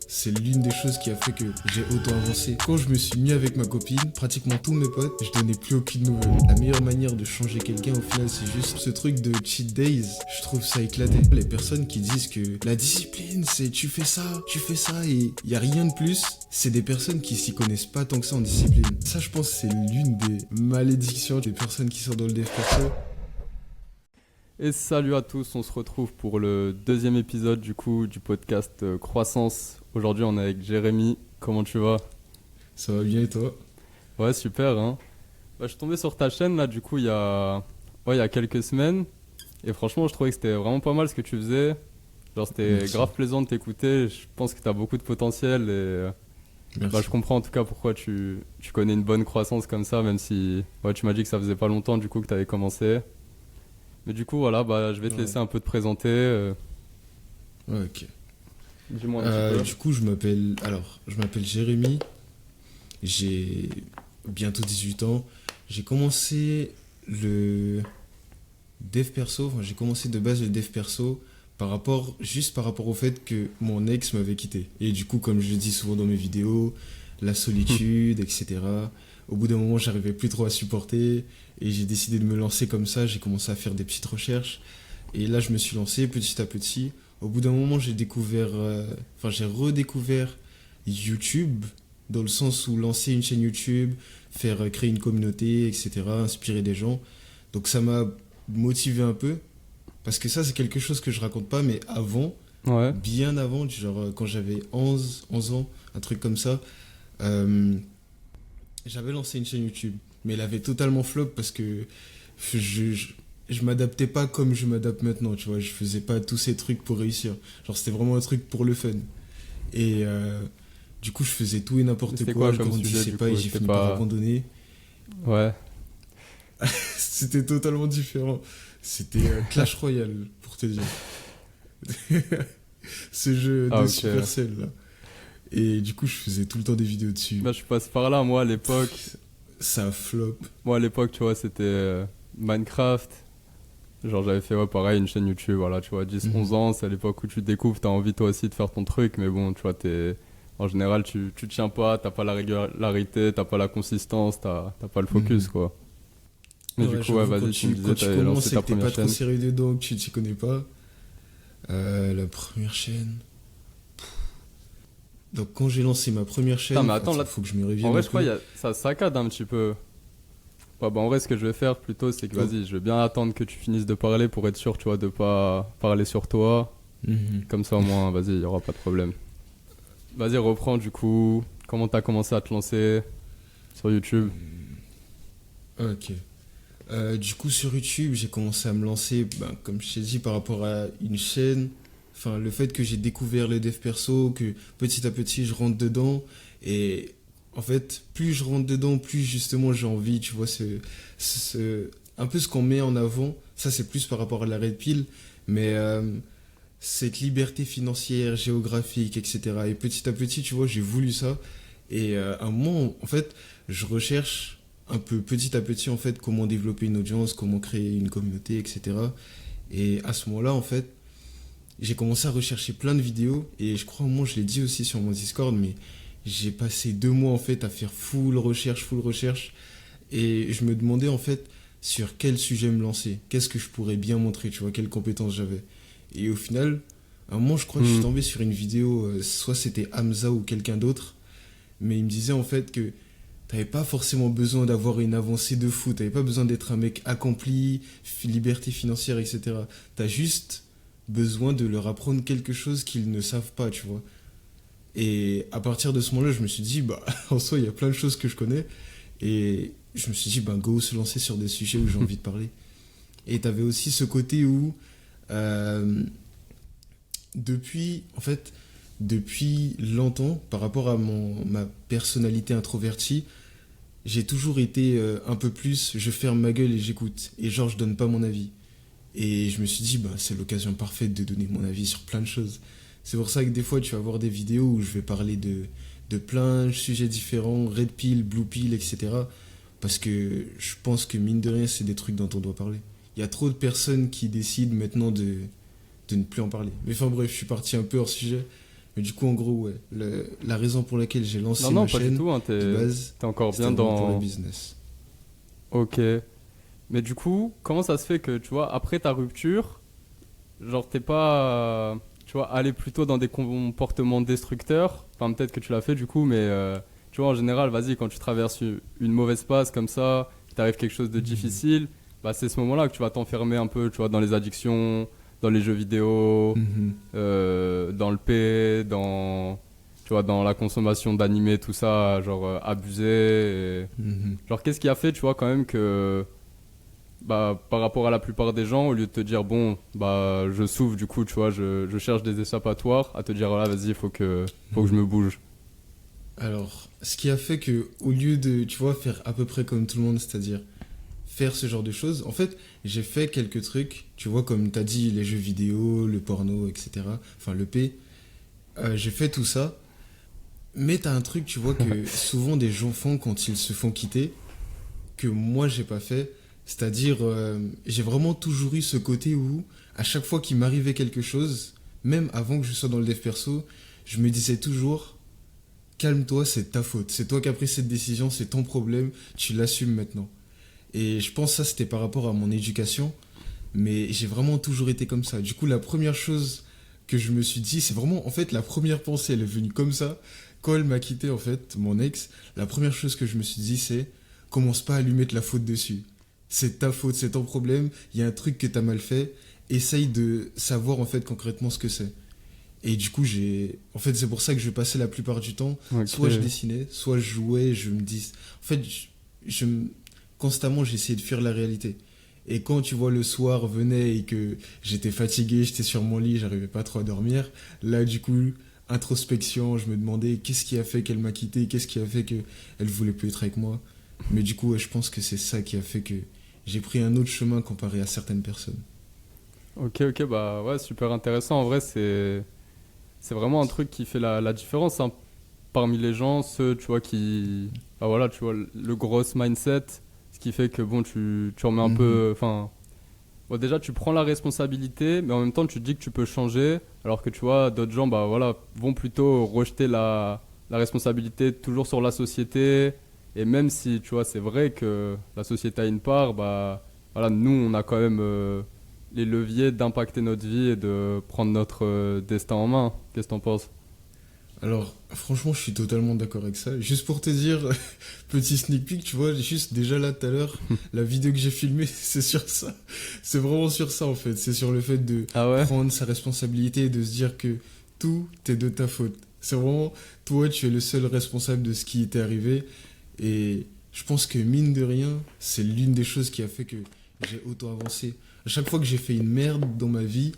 c'est l'une des choses qui a fait que j'ai autant avancé. Quand je me suis mis avec ma copine, pratiquement tous mes potes, je donnais plus aucune nouvelle. La meilleure manière de changer quelqu'un, au final, c'est juste ce truc de cheat days. Je trouve ça éclaté. Les personnes qui disent que la discipline, c'est tu fais ça et il y a rien de plus, c'est des personnes qui s'y connaissent pas tant que ça en discipline. Ça, je pense, c'est l'une des malédictions des personnes qui sont dans le dev perso. Et salut à tous, on se retrouve pour le deuxième épisode du podcast Croissance. Aujourd'hui on est avec Jérémy, comment tu vas? Ça va bien et toi? Ouais, super hein. Je suis tombé sur ta chaîne là il y a quelques semaines et franchement je trouvais que c'était vraiment pas mal ce que tu faisais. Genre c'était Merci. grave plaisant de t'écouter, je pense que t'as beaucoup de potentiel et je comprends en tout cas pourquoi tu connais une bonne croissance comme ça, même si tu m'as dit que ça faisait pas longtemps que t'avais commencé. Mais du coup, voilà, je vais te laisser un peu te présenter. Ouais, ok. Dis-moi un petit peu. Du coup, je m'appelle Jérémy. J'ai bientôt 18 ans. J'ai commencé le dev perso. Enfin, j'ai commencé de base le dev perso par rapport au fait que mon ex m'avait quitté. Et du coup, comme je le dis souvent dans mes vidéos, la solitude, etc. Au bout d'un moment, j'arrivais plus trop à supporter et j'ai décidé de me lancer comme ça. J'ai commencé à faire des petites recherches et là, je me suis lancé petit à petit. Au bout d'un moment, j'ai redécouvert YouTube dans le sens où lancer une chaîne YouTube, créer une communauté, etc., inspirer des gens. Donc ça m'a motivé un peu parce que ça, c'est quelque chose que je raconte pas, mais avant, Ouais. bien avant, genre quand j'avais 11 ans, un truc comme ça, euh, j'avais lancé une chaîne YouTube, mais elle avait totalement flop parce que je m'adaptais pas comme je m'adapte maintenant, tu vois. Je faisais pas tous ces trucs pour réussir. Genre, c'était vraiment un truc pour le fun. Et du coup, je faisais tout et n'importe C'était quoi. quoi Je comme grandissais sujet, du pas coup? et j'ai C'était fini pas- par abandonner. Ouais. C'était totalement différent. C'était Clash Royale, pour te dire. Ce jeu Ah, de ok. Supercell, là. Et du coup, je faisais tout le temps des vidéos dessus. Je passe par là, moi, à l'époque. Ça flop. Moi, à l'époque, tu vois, c'était Minecraft. Genre, j'avais fait, pareil, une chaîne YouTube, voilà, tu vois, 10-11 ans. C'est à l'époque où tu découvres, t'as envie toi aussi de faire ton truc. Mais bon, tu vois, en général, tu tiens pas, t'as pas la régularité, t'as pas la consistance, t'as pas le focus, quoi. Mais du coup, j'avoue, vas-y, tu me quand disais, tu t'avais commences lancé et ta que t'es première pas trop chaîne. sérieux dedans, que tu t'y connais pas. La première chaîne. Donc quand j'ai lancé ma première chaîne, Putain, mais attends, là, faut que je me revienne en vrai, un je crois peu. ça saccade un petit peu. En vrai, ce que je vais faire plutôt, c'est que Oh. vas-y, je vais bien attendre que tu finisses de parler pour être sûr, tu vois, de pas parler sur toi. Mhm. Comme ça, au moins, vas-y, il y aura pas de problème. Vas-y, reprends du coup. Comment t'as commencé à te lancer sur YouTube? Ok. Du coup, sur YouTube, j'ai commencé à me lancer, comme je t'ai dit, par rapport à une chaîne. Enfin, le fait que j'ai découvert le dev perso, que petit à petit, je rentre dedans. Et en fait, plus je rentre dedans, plus justement j'ai envie, tu vois, un peu ce qu'on met en avant. Ça, c'est plus par rapport à la Red Pill. Mais cette liberté financière, géographique, etc. Et petit à petit, tu vois, j'ai voulu ça. Et à un moment, en fait, je recherche un peu petit à petit, en fait, comment développer une audience, comment créer une communauté, etc. Et à ce moment-là, en fait, j'ai commencé à rechercher plein de vidéos. Et je crois, au moment, je l'ai dit aussi sur mon Discord, mais j'ai passé 2 mois, en fait, à faire full recherche. Et je me demandais, en fait, sur quel sujet me lancer. Qu'est-ce que je pourrais bien montrer, tu vois, quelles compétences j'avais. Et au final, à un moment, je crois que je suis tombé sur une vidéo, soit c'était Hamza ou quelqu'un d'autre, mais il me disait en fait que t'avais pas forcément besoin d'avoir une avancée de fou, t'avais pas besoin d'être un mec accompli, liberté financière, etc. T'as juste besoin de leur apprendre quelque chose qu'ils ne savent pas, tu vois. Et à partir de ce moment-là, je me suis dit, en soi, il y a plein de choses que je connais, et je me suis dit, go se lancer sur des sujets où j'ai envie de parler. Et t'avais aussi ce côté où depuis longtemps, par rapport à ma personnalité introvertie, j'ai toujours été un peu plus, je ferme ma gueule et j'écoute. Et genre, je donne pas mon avis. Et je me suis dit, c'est l'occasion parfaite de donner mon avis sur plein de choses. C'est pour ça que des fois, tu vas voir des vidéos où je vais parler de plein de sujets différents, red pill, blue pill, etc. Parce que je pense que mine de rien, c'est des trucs dont on doit parler. Il y a trop de personnes qui décident maintenant de ne plus en parler. Mais enfin bref, je suis parti un peu hors sujet. Mais du coup, en gros, ouais. La raison pour laquelle j'ai lancé Non, ma non, pas du chaîne, tout, hein, de base, t'es encore c'était bien vraiment pour le dans... business. Ok. Mais du coup, comment ça se fait que, tu vois, après ta rupture, genre t'es pas, tu vois, allé plutôt dans des comportements destructeurs, enfin peut-être que tu l'as fait du coup, mais tu vois, en général, vas-y, quand tu traverses une mauvaise passe comme ça, qu'il t'arrive quelque chose de Mhm. difficile, bah c'est ce moment-là que tu vas t'enfermer un peu, tu vois, dans les addictions, dans les jeux vidéo, Mhm. dans le P, tu vois, dans la consommation d'animés, tout ça, genre abusé. Mhm. Genre, qu'est-ce qui a fait, tu vois, quand même que, bah, par rapport à la plupart des gens, au lieu de te dire, bon, bah, je souffre, du coup, tu vois, je cherche des échappatoires, à te dire, voilà, vas-y, faut que je Mhm. me bouge. Alors, ce qui a fait que, au lieu de, tu vois, faire à peu près comme tout le monde, c'est-à-dire faire ce genre de choses, en fait, j'ai fait quelques trucs, tu vois, comme t'as dit, les jeux vidéo, le porno, etc. Enfin, le P. J'ai fait tout ça, mais t'as un truc, tu vois, que souvent des gens font quand ils se font quitter, que moi j'ai pas fait. C'est-à-dire, j'ai vraiment toujours eu ce côté où, à chaque fois qu'il m'arrivait quelque chose, même avant que je sois dans le dev perso, je me disais toujours, calme-toi, c'est ta faute. C'est toi qui as pris cette décision, c'est ton problème, tu l'assumes maintenant. Et je pense que ça, c'était par rapport à mon éducation, mais j'ai vraiment toujours été comme ça. Du coup, la première chose que je me suis dit, c'est vraiment, en fait, la première pensée, elle est venue comme ça. Quand elle m'a quitté, en fait, mon ex, la première chose que je me suis dit, c'est, commence pas à lui mettre la faute dessus. C'est ta faute, c'est ton problème, il y a un truc que t'as mal fait, essaye de savoir, en fait, concrètement ce que c'est. Et du coup, en fait, c'est pour ça que je passais la plupart du temps, soit je Ok. dessinais, soit je jouais, je me dis... En fait, constamment, j'essayais de fuir la réalité. Et quand tu vois le soir venait et que j'étais fatigué, j'étais sur mon lit, j'arrivais pas trop à dormir, là, du coup, introspection, je me demandais qu'est-ce qui a fait qu'elle m'a quitté, qu'est-ce qui a fait qu'elle voulait plus être avec moi. Mais du coup, ouais, je pense que c'est ça qui a fait que j'ai pris un autre chemin comparé à certaines personnes. Ok, ok, bah ouais, super intéressant. En vrai, c'est vraiment un truc qui fait la différence hein, parmi les gens, ceux, tu vois, qui. Bah voilà, tu vois, le gros mindset, ce qui fait que, bon, tu remets un Mhm. peu. Enfin, bon, déjà, tu prends la responsabilité, mais en même temps, tu te dis que tu peux changer, alors que tu vois, d'autres gens, bah voilà, vont plutôt rejeter la responsabilité toujours sur la société. Et même si, tu vois, c'est vrai que la société a une part, bah voilà, nous, on a quand même les leviers d'impacter notre vie et de prendre notre destin en main. Qu'est-ce que t'en penses? Alors, franchement, je suis totalement d'accord avec ça. Juste pour te dire, petit sneak peek, tu vois, juste déjà là tout à l'heure, la vidéo que j'ai filmée, c'est sur ça. C'est vraiment sur ça en fait. C'est sur le fait de Ah ouais? prendre sa responsabilité et de se dire que tout est de ta faute. C'est vraiment, toi, tu es le seul responsable de ce qui t'est arrivé. Et je pense que mine de rien, c'est l'une des choses qui a fait que j'ai autant avancé. À chaque fois que j'ai fait une merde dans ma vie,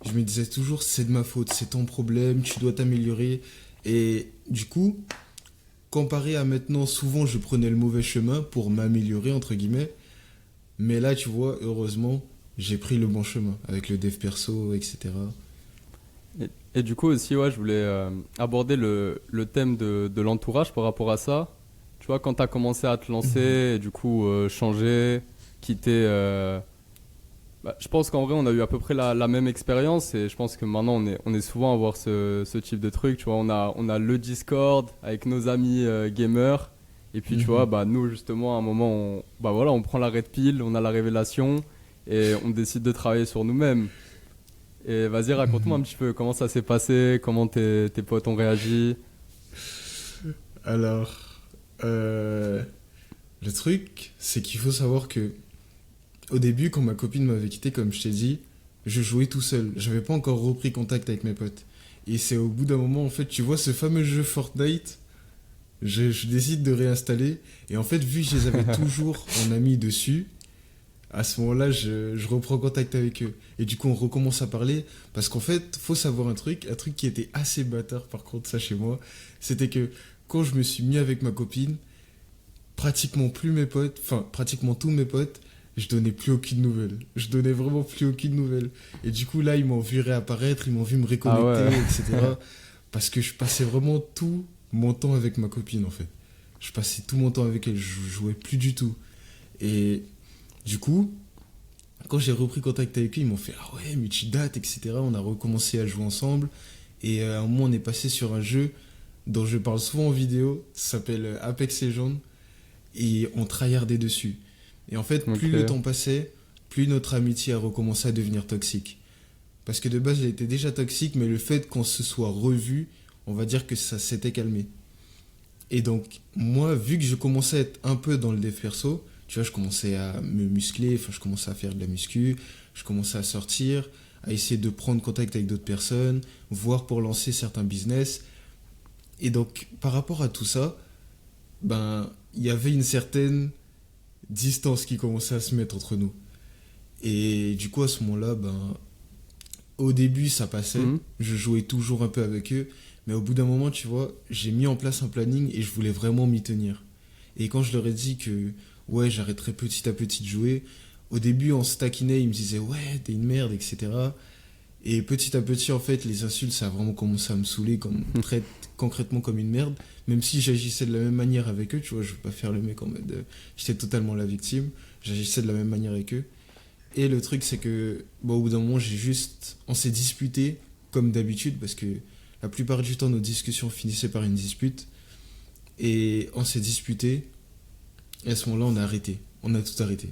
je me disais toujours, c'est de ma faute, c'est ton problème, tu dois t'améliorer. Et du coup, comparé à maintenant, souvent je prenais le mauvais chemin pour m'améliorer, entre guillemets. Mais là, tu vois, heureusement, j'ai pris le bon chemin avec le dev perso, etc. Et du coup aussi, ouais, je voulais aborder le thème de l'entourage par rapport à ça. Tu vois, quand tu as commencé à te Mhm. lancer, et du coup changer, quitter... bah, je pense qu'en vrai, on a eu à peu près la même expérience et je pense que maintenant, on est souvent à voir ce type de truc. Tu vois, on a le Discord avec nos amis gamers. Et puis, tu vois, Mhm. bah, nous, justement, à un moment, bah, voilà, on prend la red pill, on a la révélation et on décide de travailler sur nous-mêmes. Et vas-y, raconte-moi un Mhm. petit peu comment ça s'est passé, comment tes potes ont réagi. Alors, euh, le truc, c'est qu'il faut savoir que au début, quand ma copine m'avait quitté, comme je t'ai dit, je jouais tout seul. J'avais pas encore repris contact avec mes potes. Et c'est au bout d'un moment, en fait, tu vois ce fameux jeu Fortnite, je décide de réinstaller. Et en fait, vu que je les avais toujours en ami dessus, à ce moment-là, je reprends contact avec eux. Et du coup, on recommence à parler. Parce qu'en fait, faut savoir un truc qui était assez bâtard, par contre, ça chez moi, c'était que quand je me suis mis avec ma copine, pratiquement plus mes potes, enfin, pratiquement tous mes potes, je donnais plus aucune nouvelle. Je donnais vraiment plus aucune nouvelle. Et du coup, là, ils m'ont vu réapparaître, ils m'ont vu me Ah ouais. reconnecter, etc. Parce que je passais vraiment tout mon temps avec ma copine, en fait. Je passais tout mon temps avec elle, je jouais plus du tout. Et du coup, quand j'ai repris contact avec eux, ils m'ont fait ah ouais, mais tu dates, etc. On a recommencé à jouer ensemble. Et à un moment, on est passé sur un jeu dont je parle souvent en vidéo, ça s'appelle Apex Legends, et on tryhardait dessus. Et en fait, plus le Ok. temps passait, plus notre amitié a recommencé à devenir toxique. Parce que de base, elle était déjà toxique, mais le fait qu'on se soit revus, on va dire que ça s'était calmé. Et donc, moi, vu que je commençais à être un peu dans le dev perso, tu vois, je commençais à me muscler, enfin, je commençais à faire de la muscu, je commençais à sortir, à essayer de prendre contact avec d'autres personnes, voire pour lancer certains business. Et donc, par rapport à tout ça, ben, il y avait une certaine distance qui commençait à se mettre entre nous. Et du coup, à ce moment-là, ben, au début, ça passait. Mhm. Je jouais toujours un peu avec eux. Mais au bout d'un moment, tu vois, j'ai mis en place un planning et je voulais vraiment m'y tenir. Et quand je leur ai dit que, ouais, j'arrêterais petit à petit de jouer, au début, on se taquinait, ils me disaient, ouais, t'es une merde, etc. Et petit à petit, en fait, les insultes, ça a vraiment commencé à me saouler comme, très concrètement comme une merde. Même si j'agissais de la même manière avec eux, tu vois, je veux pas faire le mec en mode, j'étais totalement la victime. J'agissais de la même manière avec eux. Et le truc, c'est que, bon, au bout d'un moment, on s'est disputé, comme d'habitude, parce que la plupart du temps, nos discussions finissaient par une dispute. Et on s'est disputé, et à ce moment-là, on a arrêté. On a tout arrêté.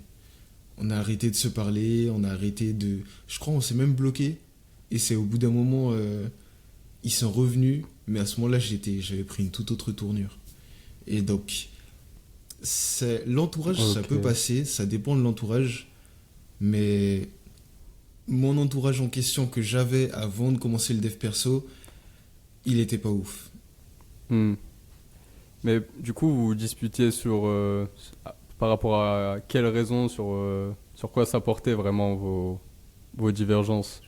On a arrêté de se parler, on a arrêté de. Je crois, on s'est même bloqué. Et c'est au bout d'un moment, ils sont revenus, mais à ce moment-là, j'avais pris une toute autre tournure. Et donc, l'entourage, ça peut Ok. passer, ça dépend de l'entourage. Mais mon entourage en question que j'avais avant de commencer le dev perso, il était pas ouf. Hmm. Mais du coup, vous vous disputiez sur, par rapport à quelles raisons, sur quoi ça portait vraiment vos divergences?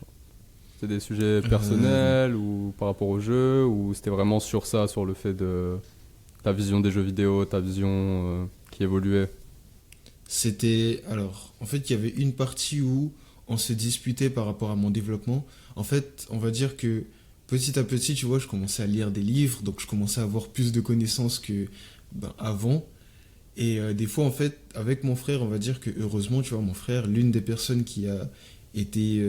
C'était des sujets Euh, personnels ou par rapport au jeu, ou c'était vraiment sur ça, sur le fait de ta vision des jeux vidéo, ta vision qui évoluait? C'était. Alors, en fait, il y avait une partie où on se disputait par rapport à mon développement. En fait, on va dire que petit à petit, tu vois, je commençais à lire des livres, donc je commençais à avoir plus de connaissances que ben, avant. Et des fois, en fait, avec mon frère, on va dire que heureusement, tu vois, mon frère, l'une des personnes qui a été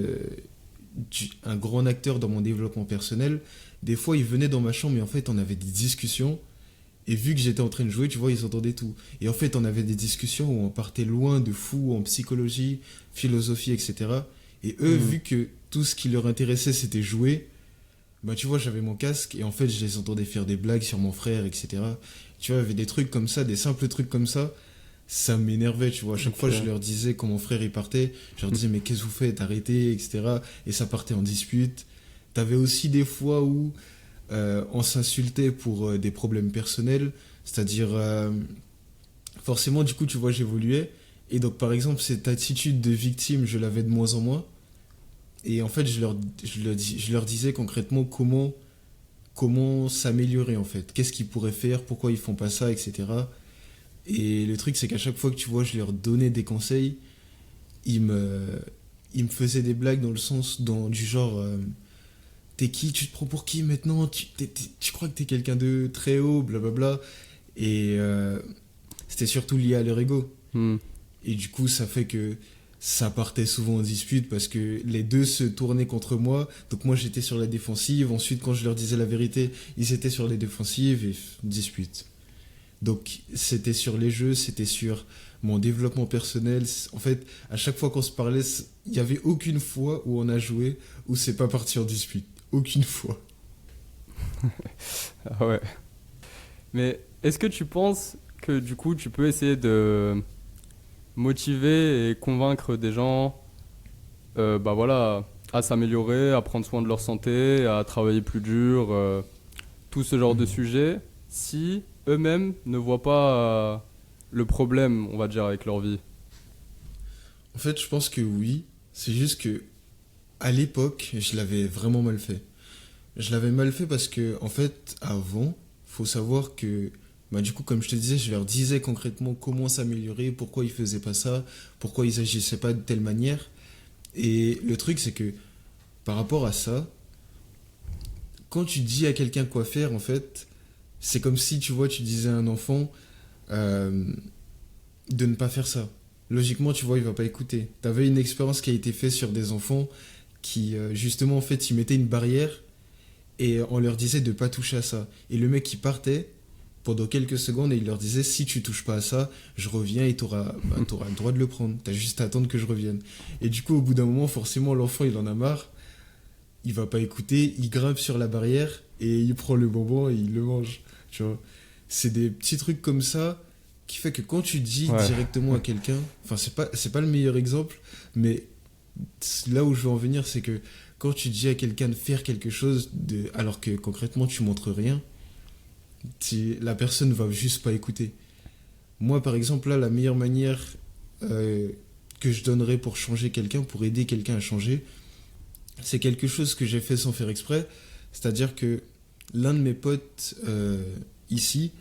un grand acteur dans mon développement personnel, des fois, il venait dans ma chambre et en fait, on avait des discussions. Et vu que j'étais en train de jouer, tu vois, ils entendaient tout. Et en fait, on avait des discussions où on partait loin de fou en psychologie, philosophie, etc. Et eux, Hmm. vu que tout ce qui leur intéressait, c'était jouer, bah tu vois, j'avais mon casque et en fait, je les entendais faire des blagues sur mon frère, etc. Tu vois, il y avait des trucs comme ça, des simples trucs comme ça m'énervait, tu vois. À chaque fois, je Ok. leur disais quand mon frère il partait, je leur disais, mais qu'est-ce que vous faites, arrêtez, etc. Et ça partait en dispute. T'avais aussi des fois où on s'insultait pour des problèmes personnels, c'est-à-dire, forcément, du coup, tu vois, j'évoluais. Et donc, par exemple, cette attitude de victime, je l'avais de moins en moins. Et en fait, je leur disais concrètement comment s'améliorer en fait. Qu'est-ce qu'ils pourraient faire, pourquoi ils font pas ça, etc. Et le truc, c'est qu'à chaque fois que tu vois, je leur donnais des conseils, ils me, ils me faisaient des blagues dans le sens, du genre, t'es qui, tu te prends pour qui maintenant, tu crois que t'es quelqu'un de très haut, blablabla. Et c'était surtout lié à leur ego. Hmm. Et du coup, ça fait que ça partait souvent en dispute parce que les deux se tournaient contre moi. Donc moi, j'étais sur la défensive. Ensuite, quand je leur disais la vérité, ils étaient sur les défensives et dispute. Donc c'était sur les jeux, c'était sur mon développement personnel. En fait, à chaque fois qu'on se parlait, il n'y avait aucune fois où on a joué où c'est pas parti en dispute. Aucune fois. Ah ouais. Mais est-ce que tu penses que du coup, tu peux essayer de motiver et convaincre des gens, bah voilà, à s'améliorer, à prendre soin de leur santé, à travailler plus dur, tout ce genre de Mhm. sujets, si eux-mêmes ne voient pas le problème, on va dire, avec leur vie? En fait, je pense que oui. C'est juste que à l'époque, je l'avais vraiment mal fait. Je l'avais mal fait parce que, en fait, avant, faut savoir que, bah, du coup, comme je te disais, je leur disais concrètement comment s'améliorer, pourquoi ils faisaient pas ça, pourquoi ils agissaient pas de telle manière. Et le truc, c'est que, par rapport à ça, quand tu dis à quelqu'un quoi faire, en fait, c'est comme si, tu vois, tu disais à un enfant euh, de ne pas faire ça. Logiquement, tu vois, il va pas écouter. T'avais une expérience qui a été faite sur des enfants qui, justement, en fait, ils mettaient une barrière. et on leur disait de pas toucher à ça. Et le mec, il partait pendant quelques secondes et il leur disait, si tu touches pas à ça, je reviens et t'auras le droit de le prendre. T'as juste à attendre que je revienne. Et du coup, au bout d'un moment, forcément, l'enfant, il en a marre. Il va pas écouter, il grimpe sur la barrière et il prend le bonbon et il le mange. Tu vois, c'est des petits trucs comme ça qui fait que quand tu dis Ouais. directement à quelqu'un, enfin c'est pas le meilleur exemple, mais là où je veux en venir, c'est que quand tu dis à quelqu'un de faire quelque chose alors que concrètement tu montres rien, la personne va juste pas écouter. Moi par exemple là, la meilleure manière euh, que je donnerais pour changer quelqu'un, pour aider quelqu'un à changer, c'est quelque chose que j'ai fait sans faire exprès. C'est-à-dire que l'un de mes potes ici,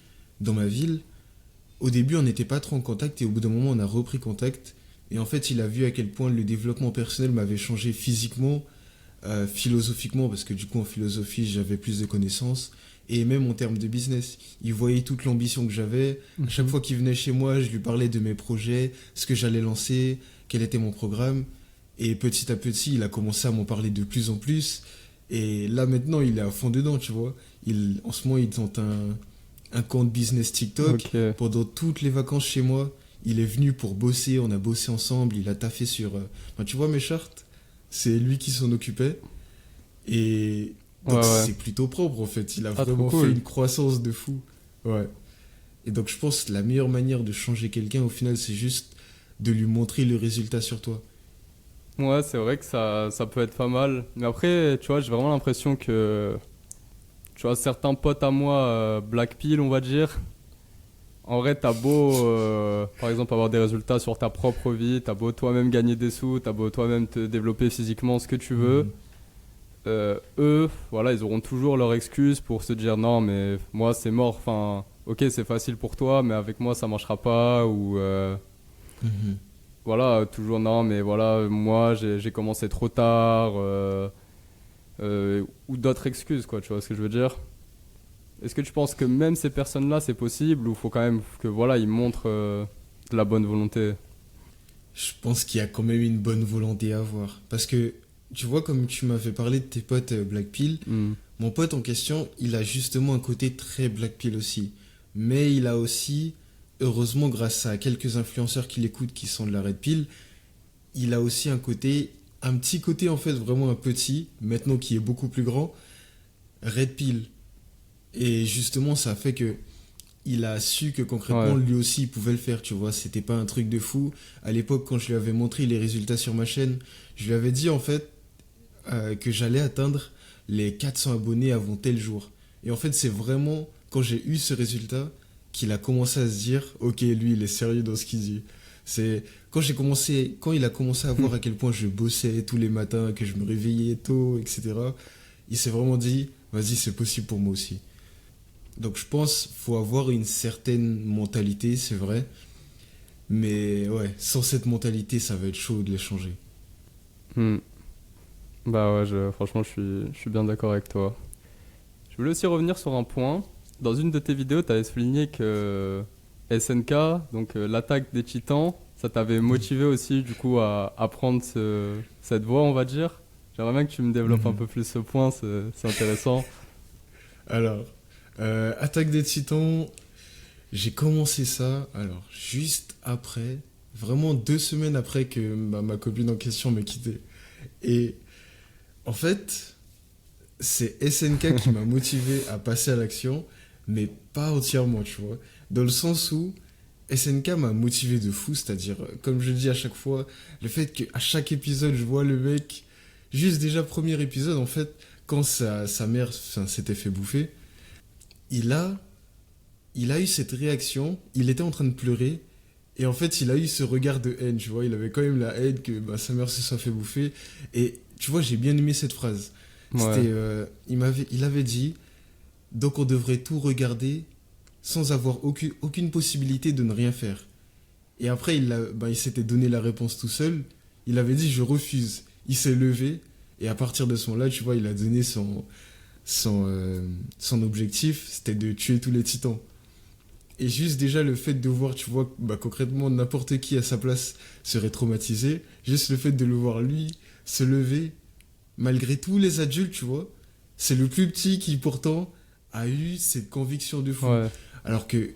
dans ma ville, au début on n'était pas trop en contact et au bout d'un moment on a repris contact. Et en fait il a vu à quel point le développement personnel m'avait changé physiquement, philosophiquement, parce que du coup en philosophie j'avais plus de connaissances, et même en termes de business. Il voyait toute l'ambition que j'avais. À chaque fois qu'il venait chez moi, je lui parlais de mes projets, ce que j'allais lancer, quel était mon programme. Et petit à petit, il a commencé à m'en parler de plus en plus. Et là, maintenant, il est à fond dedans, tu vois. En ce moment, il tente un compte business TikTok. Ok. Pendant toutes les vacances chez moi, il est venu pour bosser. On a bossé ensemble. Il a taffé sur... Enfin, tu vois mes chartes? C'est lui qui s'en occupait. Et Ouais, donc, ouais. c'est plutôt propre, en fait. Il a Ah, trop vraiment fait cool. une croissance de fou. Ouais. Et donc, je pense que la meilleure manière de changer quelqu'un, au final, c'est juste de lui montrer le résultat sur toi. Ouais, c'est vrai que ça peut être pas mal. Mais après, tu vois, j'ai vraiment l'impression que, tu vois, certains potes à moi, Black Pill, on va dire, en vrai, t'as beau, par exemple, avoir des résultats sur ta propre vie, t'as beau toi-même gagner des sous, t'as beau toi-même te développer physiquement, ce que tu veux. Mhm. Eux, voilà, ils auront toujours leur excuse pour se dire non, mais moi, c'est mort. Enfin, ok, c'est facile pour toi, mais avec moi, ça marchera pas. Ou Mhm. voilà, toujours non, mais voilà, moi, j'ai commencé trop tard. Ou d'autres excuses, quoi, tu vois ce que je veux dire? Est-ce que tu penses que même ces personnes-là, c'est possible ou faut quand même que voilà, ils montrent de la bonne volonté? Je pense qu'il y a quand même une bonne volonté à avoir. Parce que, tu vois, comme tu m'avais parlé de tes potes Black Pill, Hmm. mon pote en question, il a justement un côté très Black Pill aussi. Mais il a aussi, heureusement, grâce à quelques influenceurs qui l'écoutent qui sont de la Red Pill, il a aussi un petit côté en fait, vraiment un petit, maintenant qui est beaucoup plus grand, Red Pill. Et justement, ça fait que il a su que concrètement Ouais. lui aussi il pouvait le faire, tu vois, c'était pas un truc de fou. À l'époque, quand je lui avais montré les résultats sur ma chaîne, je lui avais dit en fait que j'allais atteindre les 400 abonnés avant tel jour. Et en fait, c'est vraiment quand j'ai eu ce résultat qu'il a commencé à se dire ok, lui il est sérieux dans ce qu'il dit. C'est quand il a commencé à voir à quel point je bossais tous les matins, que je me réveillais tôt, etc. Il s'est vraiment dit vas-y, c'est possible pour moi aussi. Donc je pense faut avoir une certaine mentalité, c'est vrai. Mais ouais, sans cette mentalité, ça va être chaud de les changer. Hmm. Bah ouais, franchement, je suis bien d'accord avec toi. Je voulais aussi revenir sur un point. Dans une de tes vidéos, tu avais souligné que SNK, donc l'attaque des titans, ça t'avait motivé aussi du coup à prendre cette voie, on va dire. J'aimerais bien que tu me développes un Mhm. peu plus ce point, c'est intéressant. Alors, Attaque des Titans, j'ai commencé ça, alors, juste après, vraiment 2 semaines après que ma copine en question m'ait quitté. Et en fait, c'est SNK qui m'a motivé à passer à l'action, mais pas entièrement, tu vois. Dans le sens où SNK m'a motivé de fou, c'est-à-dire, comme je dis à chaque fois, le fait qu'à chaque épisode, je vois le mec, juste déjà premier épisode, en fait, quand sa mère enfin, s'était fait bouffer, il a, il a eu cette réaction, il était en train de pleurer, et en fait, il a eu ce regard de haine, tu vois, il avait quand même la haine que bah, sa mère se soit fait bouffer, et tu vois, j'ai bien aimé cette phrase. Ouais. Il avait dit, donc on devrait tout regarder sans avoir aucune possibilité de ne rien faire. Et après, il s'était donné la réponse tout seul. Il avait dit, je refuse. Il s'est levé. Et à partir de ce moment-là, tu vois, il a donné son objectif. C'était de tuer tous les titans. Et juste déjà le fait de voir, tu vois, bah, concrètement, n'importe qui à sa place serait traumatisé. Juste le fait de le voir lui se lever, malgré tous les adultes, tu vois. C'est le plus petit qui pourtant a eu cette conviction de fou. Ouais. Alors que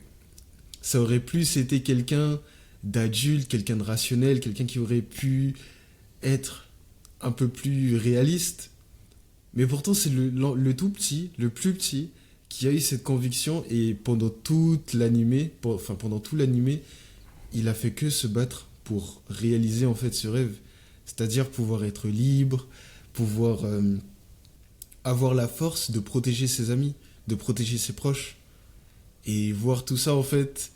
ça aurait plus été quelqu'un d'adulte, quelqu'un de rationnel, quelqu'un qui aurait pu être un peu plus réaliste. Mais pourtant, c'est le tout petit, le plus petit, qui a eu cette conviction et pendant toute l'animé, pendant tout l'animé, il a fait que se battre pour réaliser en fait ce rêve. C'est-à-dire pouvoir être libre, pouvoir avoir la force de protéger ses amis, de protéger ses proches. Et voir tout ça en fait,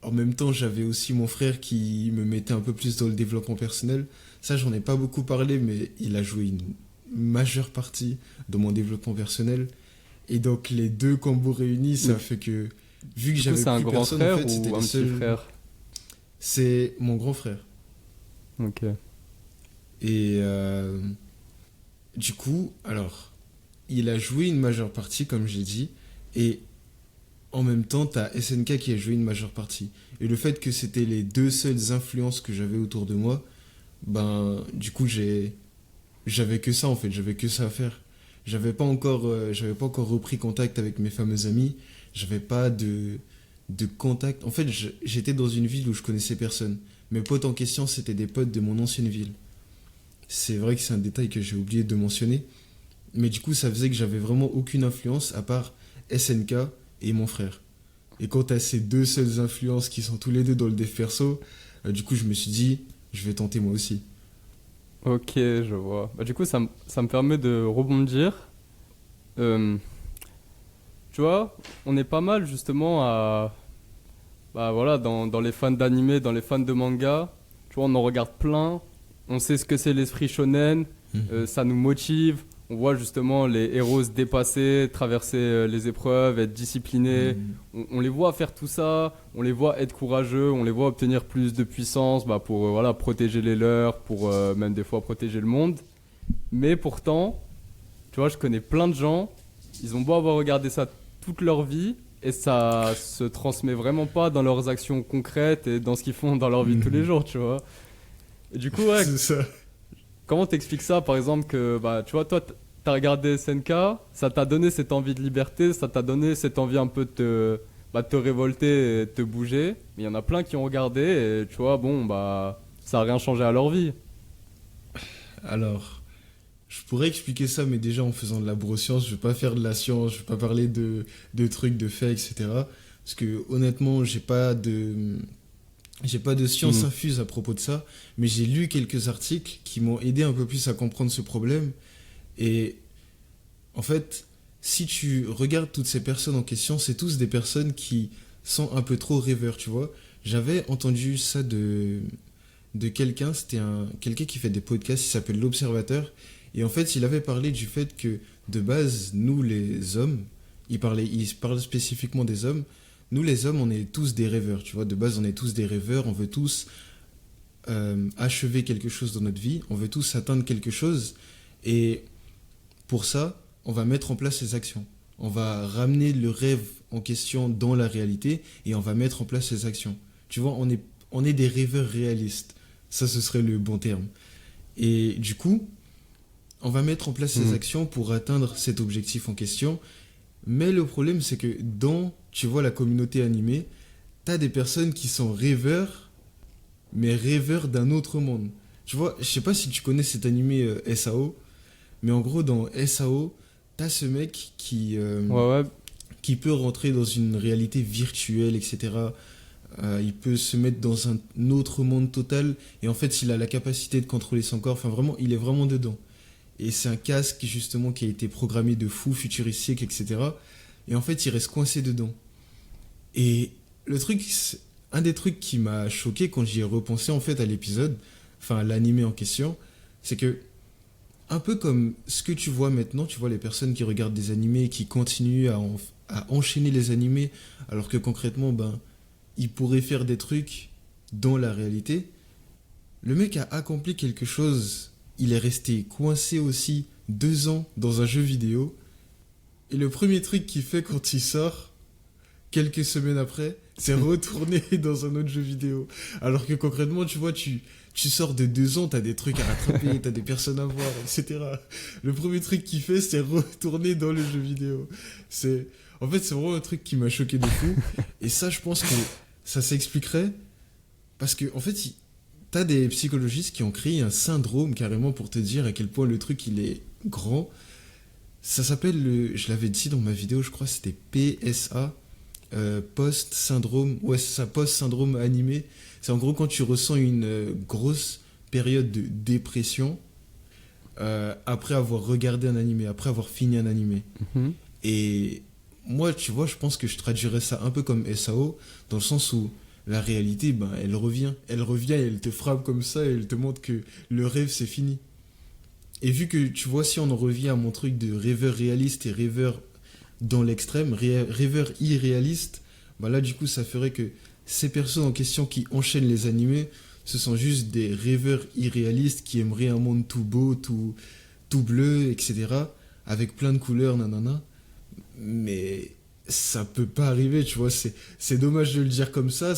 en même temps j'avais aussi mon frère qui me mettait un peu plus dans le développement personnel. Ça j'en ai pas beaucoup parlé mais il a joué une majeure partie dans mon développement personnel. Et donc les deux combos réunis, ça fait que vu que Du coup, j'avais c'est un plus grand personne frère en fait, c'était ou le un petit seul. frère? C'est mon grand frère. Ok. Et du coup, alors, il a joué une majeure partie, comme j'ai dit, et en même temps, t'as SNK qui a joué une majeure partie. Et le fait que c'était les deux seules influences que j'avais autour de moi, ben, du coup, j'avais que ça en fait, j'avais que ça à faire. J'avais pas encore repris contact avec mes fameux amis, j'avais pas de contact. En fait, j'étais dans une ville où je connaissais personne. Mes potes en question, c'était des potes de mon ancienne ville. C'est vrai que c'est un détail que j'ai oublié de mentionner, mais du coup, ça faisait que j'avais vraiment aucune influence à part SNK et mon frère. Et quand t'as ces deux seules influences qui sont tous les deux dans le dev perso, du coup, je me suis dit, je vais tenter moi aussi. Ok, je vois. Bah, du coup, ça me permet de rebondir. Euh, Tu vois, on est pas mal justement à. Bah voilà, dans les fans d'anime, dans les fans de manga. Tu vois, on en regarde plein. On sait ce que c'est l'esprit shonen. Ça nous motive. On voit justement les héros se dépasser, traverser les épreuves, être disciplinés. On les voit faire tout ça. On les voit être courageux. On les voit obtenir plus de puissance bah, pour voilà, protéger les leurs, pour même des fois protéger le monde. Mais pourtant, tu vois, je connais plein de gens. Ils ont beau avoir regardé ça toute leur vie et ça se transmet vraiment pas dans leurs actions concrètes et dans ce qu'ils font dans leur vie de tous les jours, tu vois. Et du coup, ouais, C'est ça. comment t'expliques ça, par exemple, que, bah, tu vois, toi, t'as regardé SNK, ça t'a donné cette envie de liberté, ça t'a donné cette envie un peu de te révolter et de te bouger. Mais il y en a plein qui ont regardé et, tu vois, bon, bah, ça a rien changé à leur vie. Alors, je pourrais expliquer ça, mais déjà en faisant de la neuroscience, je vais pas faire de la science, je vais pas parler de trucs, de faits, etc. Parce que honnêtement, j'ai pas de science infuse à propos de ça, mais j'ai lu quelques articles qui m'ont aidé un peu plus à comprendre ce problème. Et en fait, si tu regardes toutes ces personnes en question, c'est tous des personnes qui sont un peu trop rêveurs, tu vois. J'avais entendu ça de quelqu'un, quelqu'un qui fait des podcasts, il s'appelle L'Observateur. Et en fait, il avait parlé du fait que, de base, nous les hommes, il parle spécifiquement des hommes, nous les hommes, on est tous des rêveurs, tu vois. De base, on est tous des rêveurs, on veut tous achever quelque chose dans notre vie, on veut tous atteindre quelque chose. Et pour ça, on va mettre en place les actions. On va ramener le rêve en question dans la réalité et on va mettre en place les actions. Tu vois, on est des rêveurs réalistes. Ça, ce serait le bon terme. Et du coup, on va mettre en place ces actions pour atteindre cet objectif en question. Mais le problème, c'est que tu vois, la communauté animée, t'as des personnes qui sont rêveurs, mais rêveurs d'un autre monde. Tu vois, je sais pas si tu connais cet animé SAO, mais en gros, dans SAO, t'as ce mec Ouais, qui peut rentrer dans une réalité virtuelle, etc. Il peut se mettre dans un autre monde total, et en fait, il a la capacité de contrôler son corps. Enfin, vraiment, il est vraiment dedans. Et c'est un casque, justement, qui a été programmé de fou, futuristique, etc. Et en fait, il reste coincé dedans. Et un des trucs qui m'a choqué quand j'y ai repensé, en fait, à l'épisode, enfin, à l'animé en question, c'est que, un peu comme ce que tu vois maintenant, tu vois les personnes qui regardent des animés, qui continuent à enchaîner les animés, alors que concrètement, ben, ils pourraient faire des trucs dans la réalité. Le mec a accompli quelque chose, il est resté coincé aussi 2 ans dans un jeu vidéo, et le premier truc qu'il fait quand il sort, quelques semaines après, c'est retourner dans un autre jeu vidéo. Alors que concrètement, tu vois, tu Tu sors de 2 ans, t'as des trucs à rattraper, t'as des personnes à voir, etc. Le premier truc qu'il fait, c'est retourner dans le jeu vidéo. En fait, c'est vraiment un truc qui m'a choqué de fou. Et ça, je pense que ça s'expliquerait parce que, en fait, t'as des psychologistes qui ont créé un syndrome carrément pour te dire à quel point le truc il est grand. Ça s'appelle je l'avais dit dans ma vidéo, je crois, c'était PSA, post-syndrome, ouais, c'est ça, post-syndrome animé. C'est en gros quand tu ressens une grosse période de dépression après avoir regardé un animé, après avoir fini un animé. Mhm. Et moi, tu vois, je pense que je traduirais ça un peu comme SAO, dans le sens où la réalité, ben, elle revient et elle te frappe comme ça et elle te montre que le rêve, c'est fini. Et vu que, tu vois, si on en revient à mon truc de rêveur réaliste et rêveur dans l'extrême, rêveur irréaliste, bah là, du coup, ça ferait que ces personnes en question qui enchaînent les animés, ce sont juste des rêveurs irréalistes qui aimeraient un monde tout beau, tout bleu, etc. Avec plein de couleurs, nanana. Mais ça peut pas arriver, tu vois. C'est dommage de le dire comme ça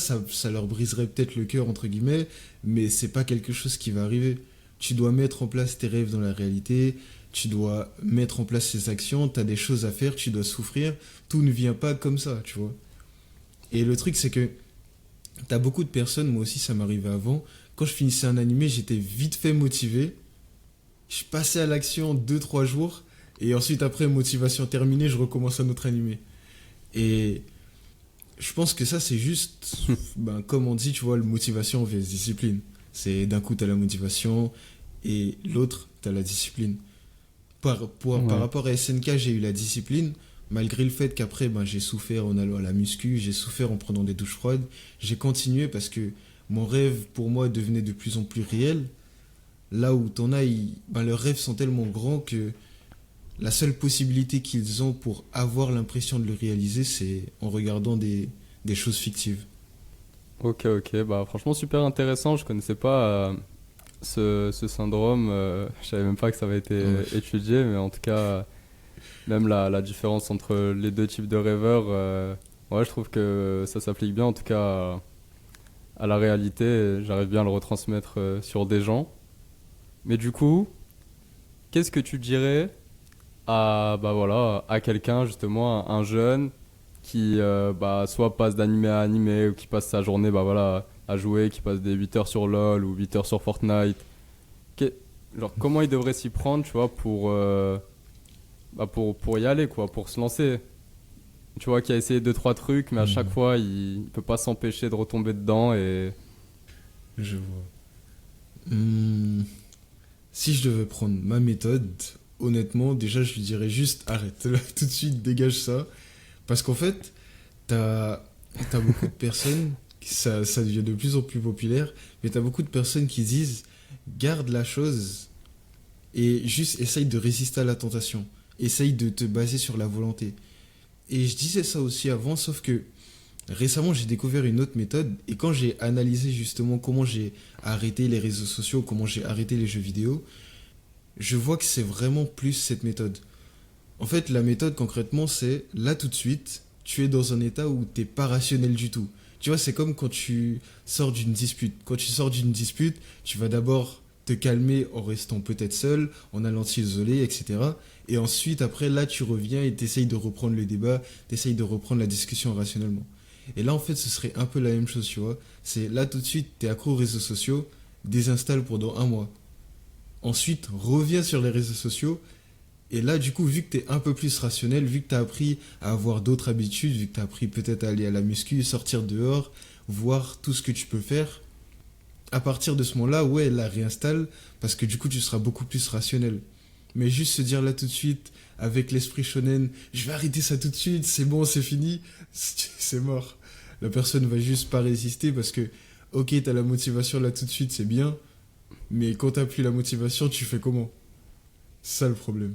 leur briserait peut-être le cœur, entre guillemets, mais c'est pas quelque chose qui va arriver. Tu dois mettre en place tes rêves dans la réalité, tu dois mettre en place tes actions, tu as des choses à faire, tu dois souffrir. Tout ne vient pas comme ça, tu vois. Et le truc, c'est que tu as beaucoup de personnes, moi aussi ça m'arrivait avant, quand je finissais un animé, j'étais vite fait motivé, je passais à l'action 2 3 jours, et ensuite après, motivation terminée, je recommence un autre animé. Et je pense que ça, c'est juste, ben, comme on dit, tu vois, le motivation vs discipline. C'est d'un coup, tu as la motivation et l'autre, tu as la discipline. Par rapport à SNK, j'ai eu la discipline, malgré le fait qu'après, ben, j'ai souffert en allant à la muscu, j'ai souffert en prenant des douches froides. J'ai continué parce que mon rêve, pour moi, devenait de plus en plus réel. Là où t'en as, ben, leurs rêves sont tellement grands que la seule possibilité qu'ils ont pour avoir l'impression de le réaliser, c'est en regardant des choses fictives. Ok, ok, bah franchement super intéressant, je connaissais pas ce syndrome, je savais même pas que ça avait été Ouais. étudié, mais en tout cas, même la différence entre les deux types de rêveurs, ouais, je trouve que ça s'applique bien en tout cas à la réalité, et j'arrive bien à le retransmettre sur des gens. Mais du coup, qu'est-ce que tu dirais à, bah voilà, à quelqu'un, justement, un jeune qui bah, soit passe d'animé à animé ou qui passe sa journée bah, voilà, à jouer, qui passe des 8 heures sur LoL ou 8 heures sur Fortnite. Que- Genre, comment il devrait s'y prendre, tu vois, bah, pour y aller, quoi, pour se lancer. Tu vois, qui a essayé deux trois trucs, mais à chaque Mhm. fois, il peut pas s'empêcher de retomber dedans et... Je vois. Si je devais prendre ma méthode, honnêtement, déjà, je lui dirais juste arrête, là, tout de suite, dégage ça. Parce qu'en fait, t'as as beaucoup de personnes, ça devient de plus en plus populaire, mais t'as beaucoup de personnes qui disent garde la chose et juste essaye de résister à la tentation. Essaye de te baser sur la volonté. Et je disais ça aussi avant, sauf que récemment j'ai découvert une autre méthode et quand j'ai analysé justement comment j'ai arrêté les réseaux sociaux, comment j'ai arrêté les jeux vidéo, je vois que c'est vraiment plus cette méthode. En fait, la méthode concrètement, c'est là tout de suite, tu es dans un état où t'es pas rationnel du tout. Tu vois, c'est comme quand tu sors d'une dispute. Quand tu sors d'une dispute, tu vas d'abord te calmer en restant peut-être seul, en allant t'isoler, etc. Et ensuite, après, là, tu reviens et t'essayes de reprendre le débat, t'essayes de reprendre la discussion rationnellement. Et là, en fait, ce serait un peu la même chose, tu vois. C'est là tout de suite, t'es accro aux réseaux sociaux, désinstalle pendant un mois. Ensuite, reviens sur les réseaux sociaux et là, du coup, vu que tu es un peu plus rationnel, vu que tu as appris à avoir d'autres habitudes, vu que tu as appris peut-être à aller à la muscu, sortir dehors, voir tout ce que tu peux faire, à partir de ce moment-là, ouais, elle la réinstalle parce que du coup, tu seras beaucoup plus rationnel. Mais juste se dire là tout de suite, avec l'esprit shonen, je vais arrêter ça tout de suite, c'est bon, c'est fini, c'est mort. La personne va juste pas résister parce que, ok, t'as la motivation là tout de suite, c'est bien, mais quand t'as plus la motivation, tu fais comment? C'est ça le problème.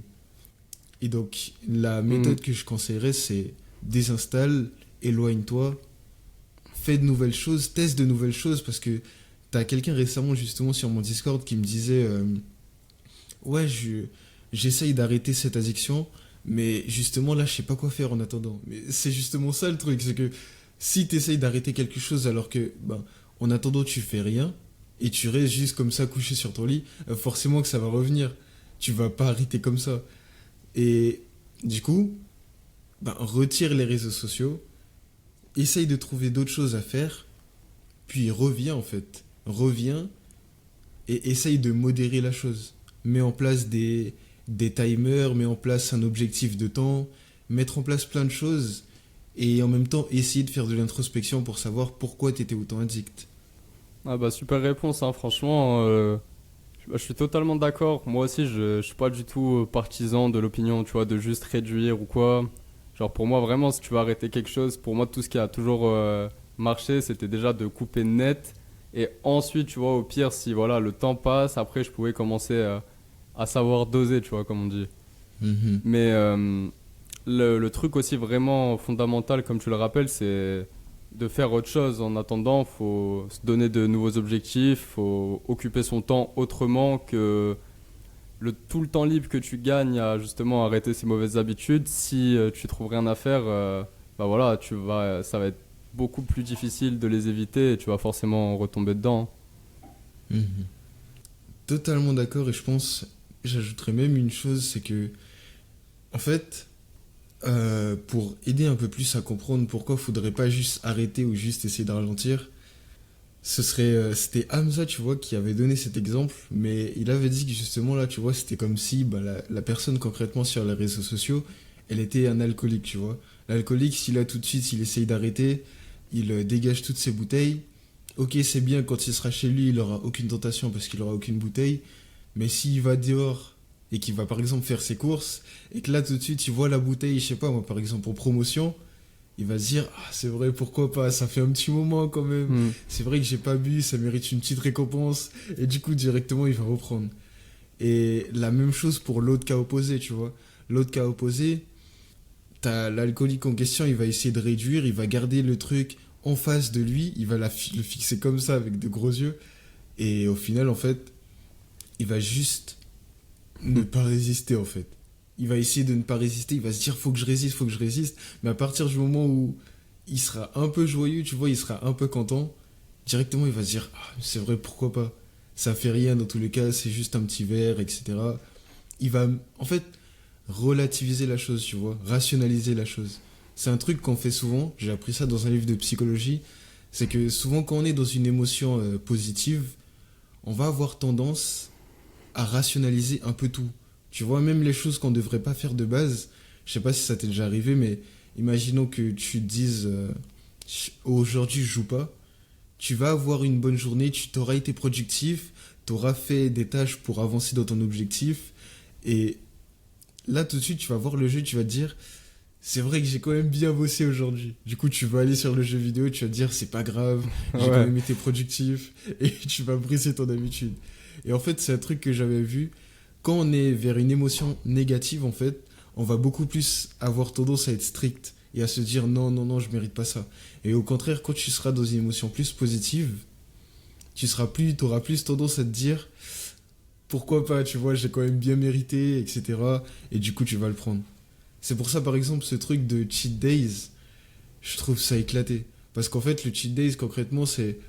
Et donc, la Hmm. méthode que je conseillerais, c'est désinstalle, éloigne-toi, fais de nouvelles choses, teste de nouvelles choses, parce que t'as quelqu'un récemment, justement, sur mon Discord qui me disait ouais, j'essaye d'arrêter cette addiction, mais justement, là, je sais pas quoi faire en attendant. Mais c'est justement ça le truc, c'est que si t'essayes d'arrêter quelque chose alors que, ben, en attendant, tu fais rien, et tu restes juste comme ça couché sur ton lit, forcément que ça va revenir. Tu vas pas arrêter comme ça. Et du coup, ben, retire les réseaux sociaux, essaye de trouver d'autres choses à faire, puis reviens en fait. Reviens et essaye de modérer la chose. Mets en place des timers, mets en place un objectif de temps, mettre en place plein de choses et en même temps essayer de faire de l'introspection pour savoir pourquoi tu étais autant addict. Ah bah super réponse, hein, franchement, je suis totalement d'accord. Moi aussi, je suis pas du tout partisan de l'opinion, tu vois, de juste réduire ou quoi. Genre pour moi, vraiment, si tu veux arrêter quelque chose, pour moi, tout ce qui a toujours marché, c'était déjà de couper net. Et ensuite, tu vois, au pire, si voilà, le temps passe, après, je pouvais commencer à savoir doser, tu vois, comme on dit. Mhm. Mais le truc aussi vraiment fondamental, comme tu le rappelles, c'est de faire autre chose. En attendant, faut se donner de nouveaux objectifs, faut occuper son temps autrement que tout le temps libre que tu gagnes à justement arrêter ces mauvaises habitudes. Si tu trouves rien à faire, bah voilà, ça va être beaucoup plus difficile de les éviter et tu vas forcément retomber dedans. Mhm. Totalement d'accord et je pense, j'ajouterais même une chose, c'est que, en fait, pour aider un peu plus à comprendre pourquoi il faudrait pas juste arrêter ou juste essayer de ralentir, c'était Hamza, tu vois, qui avait donné cet exemple, mais il avait dit que justement là, tu vois, c'était comme si bah, la personne concrètement sur les réseaux sociaux, elle était un alcoolique, tu vois. L'alcoolique, s'il a tout de suite, s'il essaye d'arrêter, il dégage toutes ses bouteilles. Ok, c'est bien, quand il sera chez lui, il aura aucune tentation parce qu'il aura aucune bouteille, mais s'il va dehors et qu'il va par exemple faire ses courses, et que là tout de suite il voit la bouteille, je sais pas moi, par exemple pour promotion, il va se dire ah c'est vrai pourquoi pas, ça fait un petit moment quand même, Hmm. c'est vrai que j'ai pas bu, ça mérite une petite récompense, et du coup directement il va reprendre. Et la même chose pour l'autre cas opposé, tu vois. L'autre cas opposé, t'as l'alcoolique en question, il va essayer de réduire, il va garder le truc en face de lui, il va le fixer comme ça avec de gros yeux, et au final en fait, il va juste ne pas résister en fait. Il va essayer de ne pas résister, il va se dire faut que je résiste, mais à partir du moment où il sera un peu joyeux, tu vois, il sera un peu content, directement il va se dire ah, c'est vrai, pourquoi pas. Ça fait rien dans tous les cas, c'est juste un petit verre, etc. Il va en fait relativiser la chose, tu vois, rationaliser la chose. C'est un truc qu'on fait souvent, j'ai appris ça dans un livre de psychologie, c'est que souvent quand on est dans une émotion positive, on va avoir tendance à rationaliser un peu tout. Tu vois, même les choses qu'on ne devrait pas faire de base, je sais pas si ça t'est déjà arrivé, mais imaginons que tu te dises aujourd'hui je joue pas, tu vas avoir une bonne journée, tu t'auras été productif, tu auras fait des tâches pour avancer dans ton objectif, et là tout de suite tu vas voir le jeu, tu vas te dire c'est vrai que j'ai quand même bien bossé aujourd'hui. Du coup, tu vas aller sur le jeu vidéo, tu vas te dire c'est pas grave, j'ai quand Ouais. même été productif et tu vas briser ton habitude. Et en fait, c'est un truc que j'avais vu. Quand on est vers une émotion négative, en fait, on va beaucoup plus avoir tendance à être strict et à se dire non, non, non, je mérite pas ça. Et au contraire, quand tu seras dans une émotion plus positive, t'auras plus tendance à te dire pourquoi pas, tu vois, j'ai quand même bien mérité, etc. Et du coup, tu vas le prendre. C'est pour ça, par exemple, ce truc de cheat days, je trouve ça éclaté. Parce qu'en fait, le cheat days, concrètement, c'est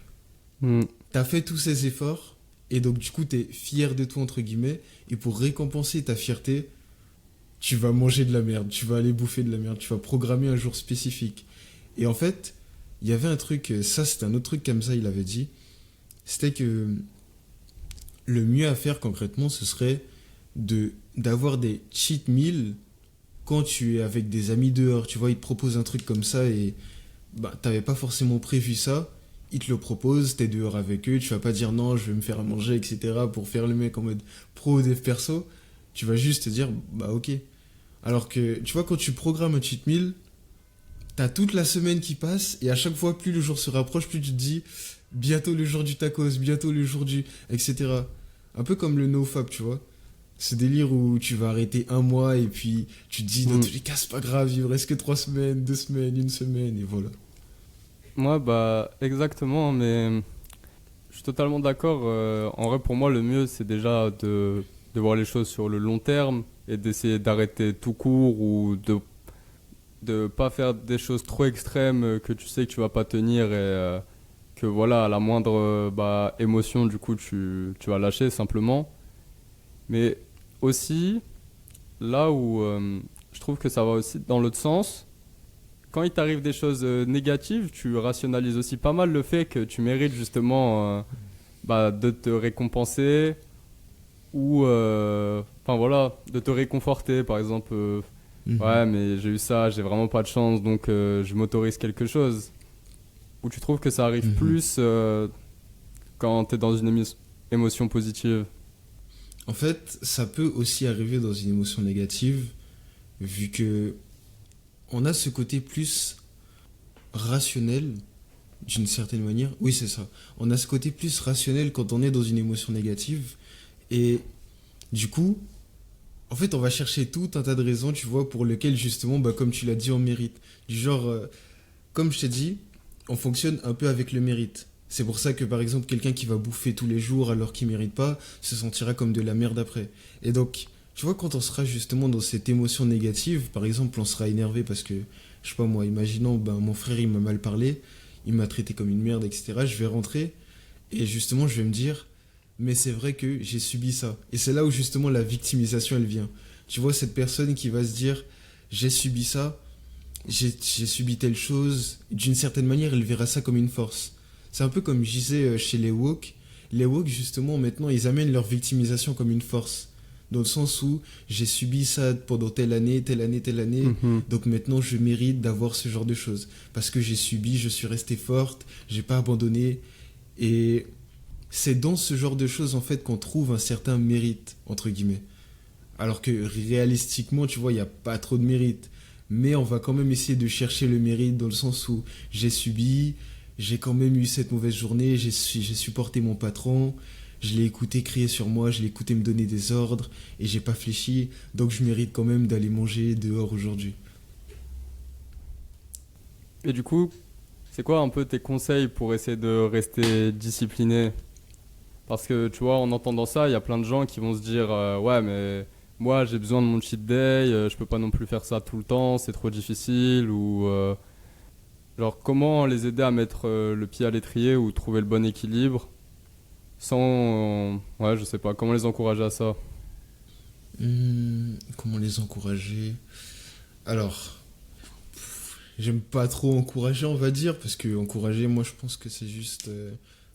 Hmm. t'as fait tous ces efforts, et donc du coup, t'es fier de toi, entre guillemets, et pour récompenser ta fierté, tu vas manger de la merde, tu vas aller bouffer de la merde, tu vas programmer un jour spécifique. Et en fait, il y avait un truc, ça c'est un autre truc comme ça, il avait dit, c'était que le mieux à faire concrètement, ce serait d'avoir des cheat meals quand tu es avec des amis dehors, tu vois, ils te proposent un truc comme ça et bah, t'avais pas forcément prévu ça, ils te le proposent, t'es dehors avec eux, tu vas pas dire non, je vais me faire à manger, etc. pour faire le mec en mode pro dev perso, tu vas juste te dire bah ok. Alors que, tu vois, quand tu programmes un cheat meal, t'as toute la semaine qui passe et à chaque fois, plus le jour se rapproche, plus tu te dis bientôt le jour du tacos, bientôt le jour du. etc. Un peu comme le nofap, tu vois. Ce délire où tu vas arrêter un mois et puis tu te dis dans Hmm. tous les cas c'est pas grave, il me reste que 3 semaines, 2 semaines, une semaine et voilà. Ouais, bah exactement, mais je suis totalement d'accord. En vrai, pour moi, le mieux, c'est déjà de voir les choses sur le long terme et d'essayer d'arrêter tout court ou de pas faire des choses trop extrêmes que tu sais que tu vas pas tenir que voilà, à la moindre émotion, du coup, tu vas lâcher simplement. Mais aussi, là où je trouve que ça va aussi dans l'autre sens, quand il t'arrive des choses négatives, tu rationalises aussi pas mal le fait que tu mérites justement de te récompenser ou enfin voilà, de te réconforter. Par exemple, Mhm. ouais, mais j'ai eu ça, j'ai vraiment pas de chance, donc je m'autorise quelque chose. Ou tu trouves que ça arrive Mhm. plus quand t'es dans une émotion positive? En fait, ça peut aussi arriver dans une émotion négative, vu que on a ce côté plus rationnel, d'une certaine manière. Oui, c'est ça. On a ce côté plus rationnel quand on est dans une émotion négative. Et du coup, en fait, on va chercher tout un tas de raisons, tu vois, pour lesquelles justement, bah, comme tu l'as dit, on mérite. Du genre, comme je t'ai dit, on fonctionne un peu avec le mérite. C'est pour ça que, par exemple, quelqu'un qui va bouffer tous les jours alors qu'il mérite pas, se sentira comme de la merde après. Et donc, tu vois, quand on sera justement dans cette émotion négative, par exemple, on sera énervé parce que, je sais pas moi, imaginons, ben, mon frère, il m'a mal parlé, il m'a traité comme une merde, etc. Je vais rentrer et justement, je vais me dire, mais c'est vrai que j'ai subi ça. Et c'est là où justement la victimisation, elle vient. Tu vois, cette personne qui va se dire, j'ai subi ça, j'ai subi telle chose, d'une certaine manière, elle verra ça comme une force. C'est un peu comme je disais chez les woke. Les woke, justement, maintenant, ils amènent leur victimisation comme une force. Dans le sens où j'ai subi ça pendant telle année, telle année, telle année, Mhm. donc maintenant je mérite d'avoir ce genre de choses. Parce que j'ai subi, je suis restée forte, j'ai pas abandonné. Et c'est dans ce genre de choses, en fait, qu'on trouve un certain mérite, entre guillemets. Alors que réalistiquement, tu vois, il n'y a pas trop de mérite. Mais on va quand même essayer de chercher le mérite dans le sens où j'ai subi, j'ai quand même eu cette mauvaise journée, j'ai supporté mon patron, je l'ai écouté crier sur moi, je l'ai écouté me donner des ordres et j'ai pas fléchi, donc je mérite quand même d'aller manger dehors aujourd'hui. Et du coup, c'est quoi un peu tes conseils pour essayer de rester discipliné? Parce que tu vois, en entendant ça, il y a plein de gens qui vont se dire ouais, mais moi j'ai besoin de mon cheat day, je peux pas non plus faire ça tout le temps, c'est trop difficile. Ou genre, comment les aider à mettre le pied à l'étrier ou trouver le bon équilibre sans. Ouais, je sais pas, comment les encourager à ça? Comment les encourager? Alors, j'aime pas trop encourager, on va dire, parce que encourager, moi je pense que c'est juste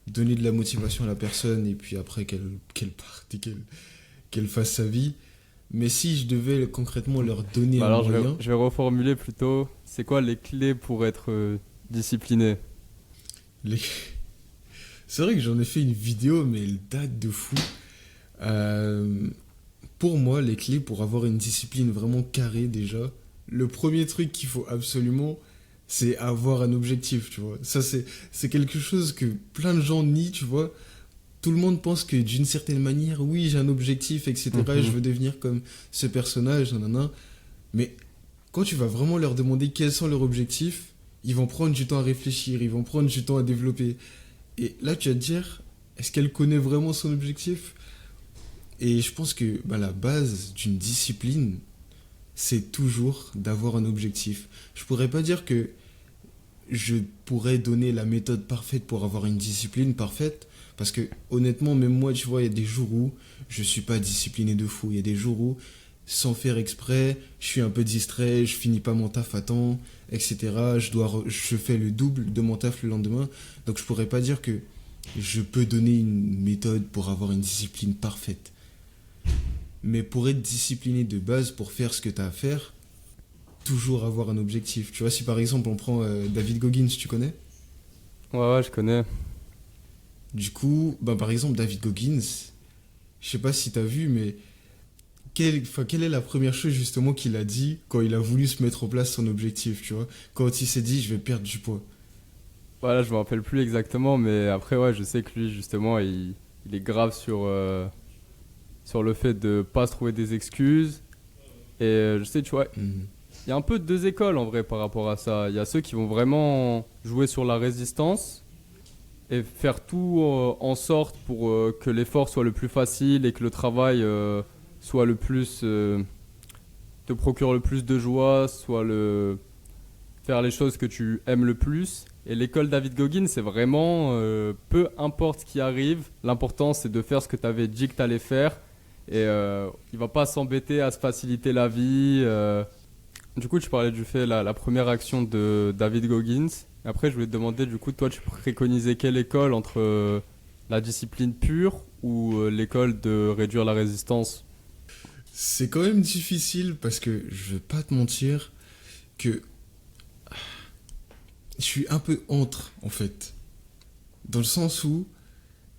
donner de la motivation à la personne et puis après qu'elle parte et qu'elle fasse sa vie. Mais si je devais concrètement leur donner Bah un alors, moyen, je vais reformuler plutôt c'est quoi les clés pour être discipliné? les... c'est vrai que j'en ai fait une vidéo, mais elle date de fou. Euh, pour moi, les clés pour avoir une discipline vraiment carrée déjà, le premier truc qu'il faut absolument, c'est avoir un objectif, tu vois. Ça, c'est quelque chose que plein de gens nient, tu vois. Tout le monde pense que d'une certaine manière, oui, j'ai un objectif, etc. Je Mhm. veux devenir comme ce personnage, nanana. Mais quand tu vas vraiment leur demander quels sont leurs objectifs, ils vont prendre du temps à réfléchir, ils vont prendre du temps à développer. Et là, tu vas te dire, est-ce qu'elle connaît vraiment son objectif? Et je pense que bah, la base d'une discipline, c'est toujours d'avoir un objectif. Je pourrais pas dire que je pourrais donner la méthode parfaite pour avoir une discipline parfaite, parce que honnêtement, même moi, tu vois, il y a des jours où je suis pas discipliné de fou. Il y a des jours où, sans faire exprès, je suis un peu distrait, je finis pas mon taf à temps, etc. Je fais le double de mon taf le lendemain. Donc je pourrais pas dire que je peux donner une méthode pour avoir une discipline parfaite. Mais pour être discipliné de base, pour faire ce que tu as à faire, toujours avoir un objectif. Tu vois, si par exemple on prend David Goggins, tu connais? Ouais, ouais, je connais. Du coup, bah, par exemple, David Goggins, je sais pas si tu as vu, mais quelle est la première chose justement qu'il a dit quand il a voulu se mettre en place son objectif, tu vois? Quand il s'est dit, je vais perdre du poids. Voilà, je me rappelle plus exactement, mais après, ouais, je sais que lui, justement, il est grave sur le fait de pas se trouver des excuses. Et je sais, tu vois, Mhm. il y a un peu deux écoles en vrai par rapport à ça. Il y a ceux qui vont vraiment jouer sur la résistance et faire tout en sorte pour que l'effort soit le plus facile et que le travail soit le plus te procure le plus de joie, soit faire les choses que tu aimes le plus. Et l'école David Goggins, c'est vraiment peu importe ce qui arrive, l'important c'est de faire ce que tu avais dit que tu allais faire. Et il va pas s'embêter à se faciliter la vie. Du coup, tu parlais du fait, la première action de David Goggins. Après, je voulais te demander, du coup, toi, tu préconisais quelle école entre la discipline pure ou l'école de réduire la résistance? C'est quand même difficile parce que je vais pas te mentir que je suis un peu entre, en fait. Dans le sens où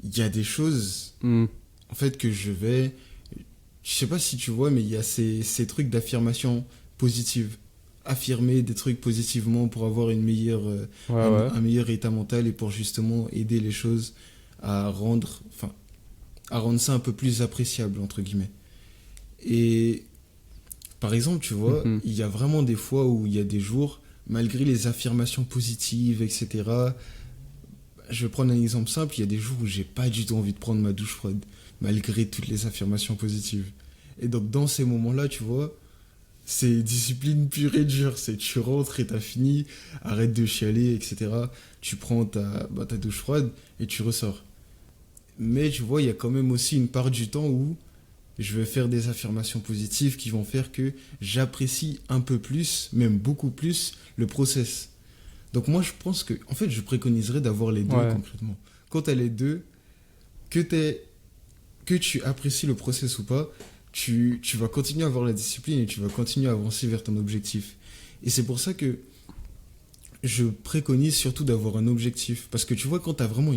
il y a des choses, Hmm. en fait, que je vais... Je sais pas si tu vois, mais il y a ces trucs d'affirmation positive. Affirmer des trucs positivement pour avoir une meilleure, Ouais, ouais. un meilleur état mental et pour justement aider les choses enfin, à rendre ça un peu plus appréciable, entre guillemets. Et par exemple, tu vois, Mhm. il y a vraiment des fois où il y a des jours, malgré les affirmations positives, etc. Je vais prendre un exemple simple, il y a des jours où j'ai pas du tout envie de prendre ma douche froide, malgré toutes les affirmations positives. Et donc dans ces moments-là, tu vois, c'est discipline pure et dure, c'est tu rentres et t'as fini, arrête de chialer, etc. Tu prends ta douche froide et tu ressors. Mais tu vois, il y a quand même aussi une part du temps où je vais faire des affirmations positives qui vont faire que j'apprécie un peu plus, même beaucoup plus, le process. Donc moi, je pense que, en fait, je préconiserais d'avoir les deux Ouais. concrètement. Quand tu as les deux, que, que tu apprécies le process ou pas, tu vas continuer à avoir la discipline et tu vas continuer à avancer vers ton objectif. Et c'est pour ça que je préconise surtout d'avoir un objectif. Parce que tu vois, quand tu as vraiment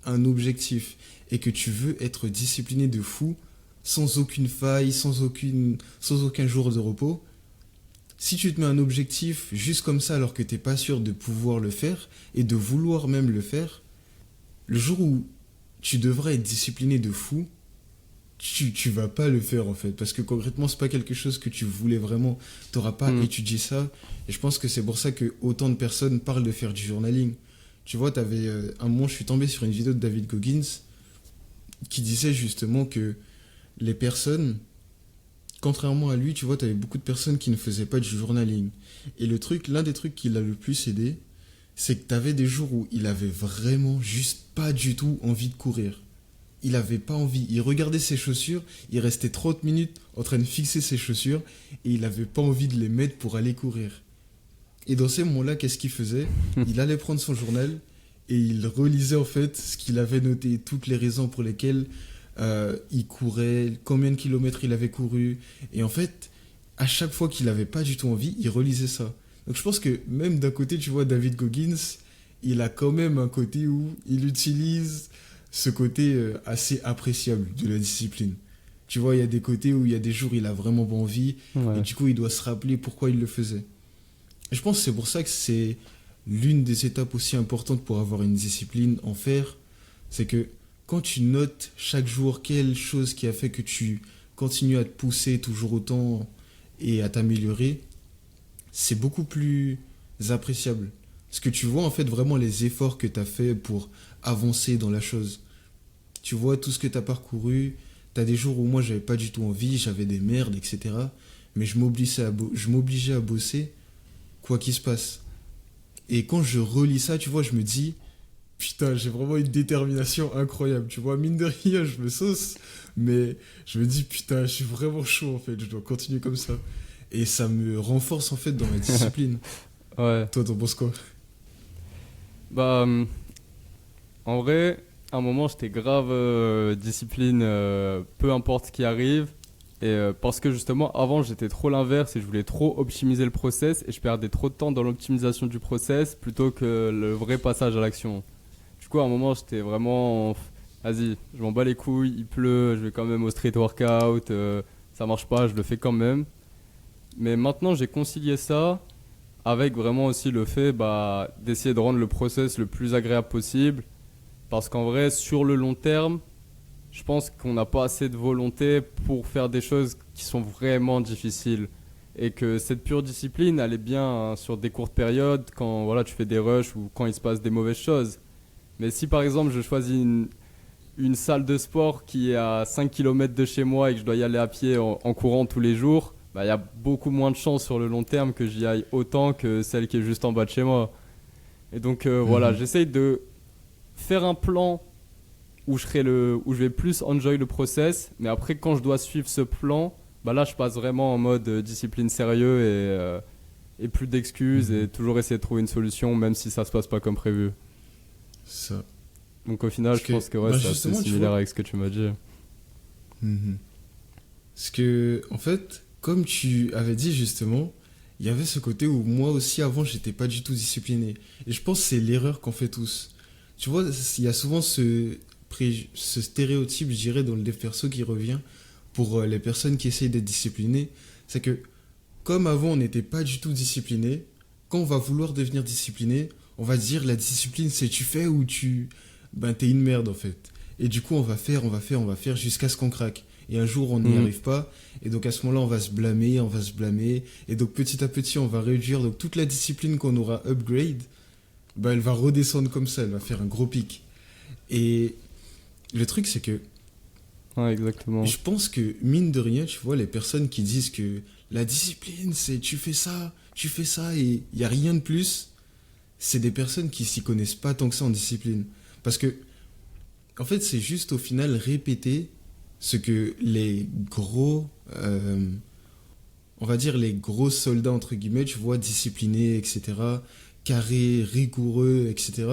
un objectif et que tu veux être discipliné de fou, sans aucune faille, sans aucun jour de repos, si tu te mets un objectif juste comme ça alors que t'es pas sûr de pouvoir le faire et de vouloir même le faire, le jour où tu devrais être discipliné de fou, tu vas pas le faire en fait. Parce que concrètement, c'est pas quelque chose que tu voulais vraiment. T'auras pas Hmm. étudié ça. Et je pense que c'est pour ça que autant de personnes parlent de faire du journaling. Tu vois, un moment, je suis tombé sur une vidéo de David Goggins qui disait justement que les personnes, contrairement à lui, tu vois, tu avais beaucoup de personnes qui ne faisaient pas du journaling. Et l'un des trucs qui l'a le plus aidé, c'est que tu avais des jours où il avait vraiment juste pas du tout envie de courir. Il avait pas envie. Il regardait ses chaussures, il restait 30 minutes en train de fixer ses chaussures et il avait pas envie de les mettre pour aller courir. Et dans ces moments-là, qu'est-ce qu'il faisait? Il allait prendre son journal et il relisait en fait ce qu'il avait noté, toutes les raisons pour lesquelles il courait, combien de kilomètres il avait couru. Et en fait, à chaque fois qu'il avait pas du tout envie, il relisait ça. Donc je pense que même d'un côté, tu vois, David Goggins, il a quand même un côté où il utilise ce côté assez appréciable de la discipline. Tu vois, il y a des côtés où il y a des jours où il a vraiment pas envie et Ouais. du coup, il doit se rappeler pourquoi il le faisait. Et je pense que c'est pour ça que c'est l'une des étapes aussi importantes pour avoir une discipline en faire, c'est que quand tu notes chaque jour quelle chose qui a fait que tu continues à te pousser toujours autant et à t'améliorer, c'est beaucoup plus appréciable. Parce que tu vois en fait vraiment les efforts que tu as fait pour avancer dans la chose. Tu vois tout ce que tu as parcouru, tu as des jours où moi j'avais pas du tout envie, j'avais des merdes, etc. Mais je m'obligeais à bosser quoi qu'il se passe. Et quand je relis ça, tu vois, je me dis, putain, j'ai vraiment une détermination incroyable. Tu vois, mine de rien, je me sauce, mais je me dis, putain, je suis vraiment chaud en fait, je dois continuer comme ça. Et ça me renforce en fait dans ma discipline. Ouais. Toi, t'en penses quoi? Bah, en vrai, à un moment, j'étais grave discipline, peu importe ce qui arrive. Et parce que justement, avant, j'étais trop l'inverse et je voulais trop optimiser le process et je perdais trop de temps dans l'optimisation du process plutôt que le vrai passage à l'action. Du coup, à un moment, j'étais vraiment, vas-y, je m'en bats les couilles, il pleut, je vais quand même au street workout, ça marche pas, je le fais quand même. Mais maintenant, j'ai concilié ça avec vraiment aussi le fait d'essayer de rendre le process le plus agréable possible. Parce qu'en vrai, sur le long terme, je pense qu'on n'a pas assez de volonté pour faire des choses qui sont vraiment difficiles. Et que cette pure discipline, elle est bien hein, sur des courtes périodes, quand voilà, tu fais des rushs ou quand il se passe des mauvaises choses. Mais si par exemple je choisis une salle de sport qui est à 5 km de chez moi et que je dois y aller à pied en courant tous les jours, bah, y a beaucoup moins de chances sur le long terme que j'y aille autant que celle qui est juste en bas de chez moi. Et donc voilà, Mhm. j'essaye de faire un plan où je vais plus enjoy le process, mais après quand je dois suivre ce plan, bah là je passe vraiment en mode discipline sérieux et plus d'excuses Mhm. et toujours essayer de trouver une solution même si ça se passe pas comme prévu. Ça. Donc au final Parce je que, pense que ouais, ben c'est assez justement, tu similaire vois. avec ce que tu m'as dit. Mhm. Parce que, en fait, comme tu avais dit justement, il y avait ce côté où moi aussi avant j'étais pas du tout discipliné. Et je pense que c'est l'erreur qu'on fait tous. Tu vois, il y a souvent ce stéréotype, je dirais, dans le dev perso qui revient pour les personnes qui essayent d'être disciplinées. C'est que, comme avant on n'était pas du tout discipliné, quand on va vouloir devenir discipliné, on va se dire la discipline c'est tu fais ou tu. Ben t'es une merde en fait. Et du coup on va faire, on va faire, on va faire jusqu'à ce qu'on craque. Et un jour on n'y Mhm. arrive pas. Et donc à ce moment-là on va se blâmer, on va se blâmer. Et donc petit à petit on va réduire. Donc toute la discipline qu'on aura upgrade, ben, elle va redescendre comme ça, elle va faire un gros pic. Et le truc c'est que Ouais, exactement. je pense que, mine de rien, tu vois, les personnes qui disent que la discipline, c'est tu fais ça et il n'y a rien de plus, c'est des personnes qui s'y connaissent pas tant que ça en discipline. Parce que, en fait, c'est juste au final répéter ce que les gros, on va dire les gros soldats, entre guillemets, tu vois, disciplinés, etc., carrés, rigoureux, etc.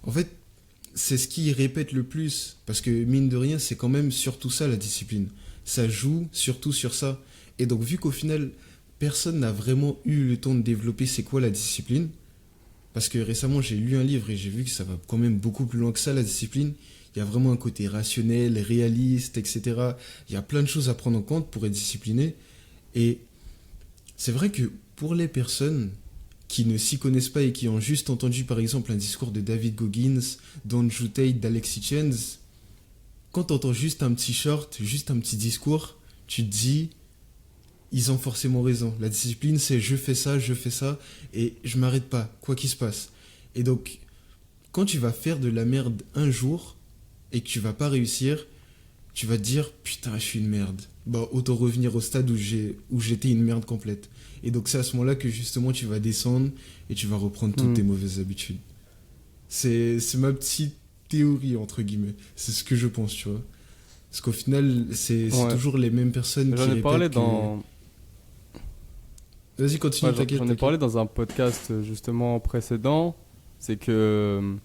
En fait, c'est ce qui répète le plus. Parce que mine de rien, c'est quand même surtout ça la discipline. Ça joue surtout sur ça. Et donc, vu qu'au final, personne n'a vraiment eu le temps de développer c'est quoi la discipline, parce que récemment, j'ai lu un livre et j'ai vu que ça va quand même beaucoup plus loin que ça, la discipline. Il y a vraiment un côté rationnel, réaliste, etc. Il y a plein de choses à prendre en compte pour être discipliné. Et c'est vrai que pour les personnes qui ne s'y connaissent pas et qui ont juste entendu par exemple un discours de David Goggins, d'Andrew Tate, d'Alexis Chance, quand tu entends juste un petit short, juste un petit discours, tu te dis, ils ont forcément raison. La discipline, c'est je fais ça, et je m'arrête pas, quoi qu'il se passe. Et donc, quand tu vas faire de la merde un jour, et que tu vas pas réussir, tu vas te dire, putain, je suis une merde. Bah, autant revenir au stade où j'étais une merde complète. Et donc, c'est à ce moment-là que justement, tu vas descendre, et tu vas reprendre toutes tes Mhm. mauvaises habitudes. C'est ma petite théorie, entre guillemets. C'est ce que je pense, tu vois. Parce qu'au final, c'est Ouais. toujours les mêmes personnes J'en qui ai parlé répètent que. dans Vas-y, ouais, continue, j'en t'inquiète, ai t'inquiète. parlé dans un podcast justement précédent, c'est que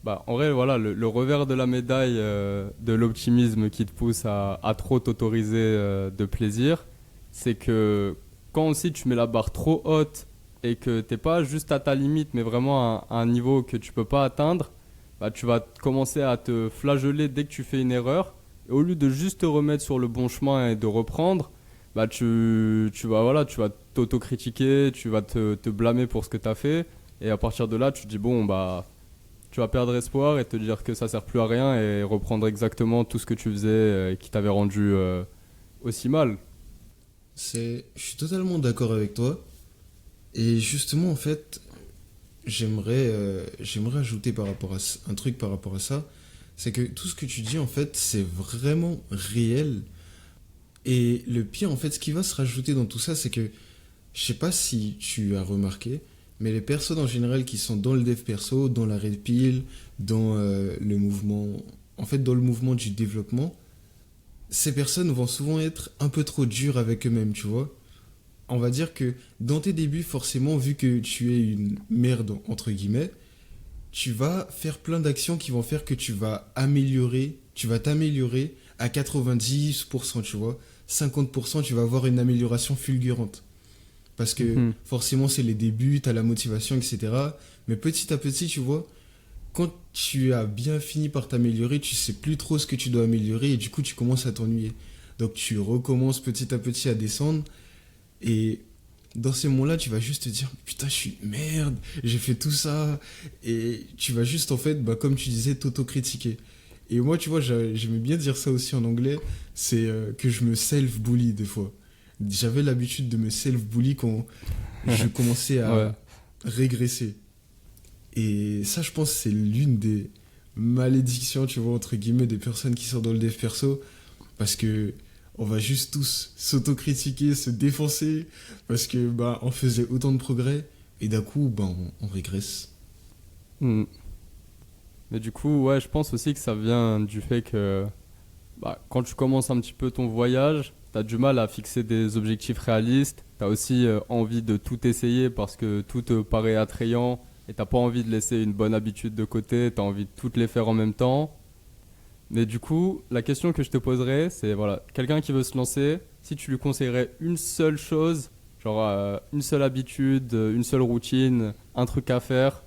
bah, en vrai, voilà, le revers de la médaille de l'optimisme qui te pousse à trop t'autoriser de plaisir, c'est que quand aussi tu mets la barre trop haute et que t'es pas juste à ta limite, mais vraiment à un niveau que tu peux pas atteindre, bah, tu vas commencer à te flageller dès que tu fais une erreur. Et au lieu de juste te remettre sur le bon chemin et de reprendre, bah, tu vas t'autocritiquer, tu vas te blâmer pour ce que tu as fait. Et à partir de là, tu te dis, bon, bah tu vas perdre espoir et te dire que ça sert plus à rien et reprendre exactement tout ce que tu faisais et qui t'avait rendu aussi mal. Je suis totalement d'accord avec toi. Et justement, en fait, j'aimerais ajouter un truc par rapport à ça. C'est que tout ce que tu dis, en fait, c'est vraiment réel. Et le pire, en fait, ce qui va se rajouter dans tout ça, c'est que je sais pas si tu as remarqué, mais les personnes en général qui sont dans le dev perso, dans la red pill, dans le mouvement, en fait, dans le mouvement du développement, ces personnes vont souvent être un peu trop dures avec eux-mêmes, tu vois. On va dire que dans tes débuts, forcément, vu que tu es une merde, entre guillemets, tu vas faire plein d'actions qui vont faire que tu vas t'améliorer à 90%, tu vois. 50%, tu vas avoir une amélioration fulgurante. Parce que Mhm. forcément, c'est les débuts, tu as la motivation, etc. Mais petit à petit, tu vois, quand tu as bien fini par t'améliorer, tu sais plus trop ce que tu dois améliorer et du coup, tu commences à t'ennuyer. Donc, tu recommences petit à petit à descendre et dans ces moments-là, tu vas juste te dire putain, je suis une merde, j'ai fait tout ça. Et tu vas juste, en fait, bah, comme tu disais, t'autocritiquer. Et moi, tu vois, j'aimais bien dire ça aussi en anglais, c'est que je me self-bully des fois. J'avais l'habitude de me self-bully quand je commençais Ouais. à régresser. Et ça, je pense, c'est l'une des malédictions, tu vois, entre guillemets, des personnes qui sont dans le dev perso. Parce que, on va juste tous s'autocritiquer, se défoncer, parce que bah, on faisait autant de progrès, et d'un coup, bah, on régresse. Hmm. Mais du coup, ouais, je pense aussi que ça vient du fait que bah, quand tu commences un petit peu ton voyage, tu as du mal à fixer des objectifs réalistes. Tu as aussi envie de tout essayer parce que tout te paraît attrayant et t'as pas envie de laisser une bonne habitude de côté, tu as envie de toutes les faire en même temps. Mais du coup, la question que je te poserais, c'est voilà, quelqu'un qui veut se lancer, si tu lui conseillerais une seule chose, genre une seule habitude, une seule routine, un truc à faire,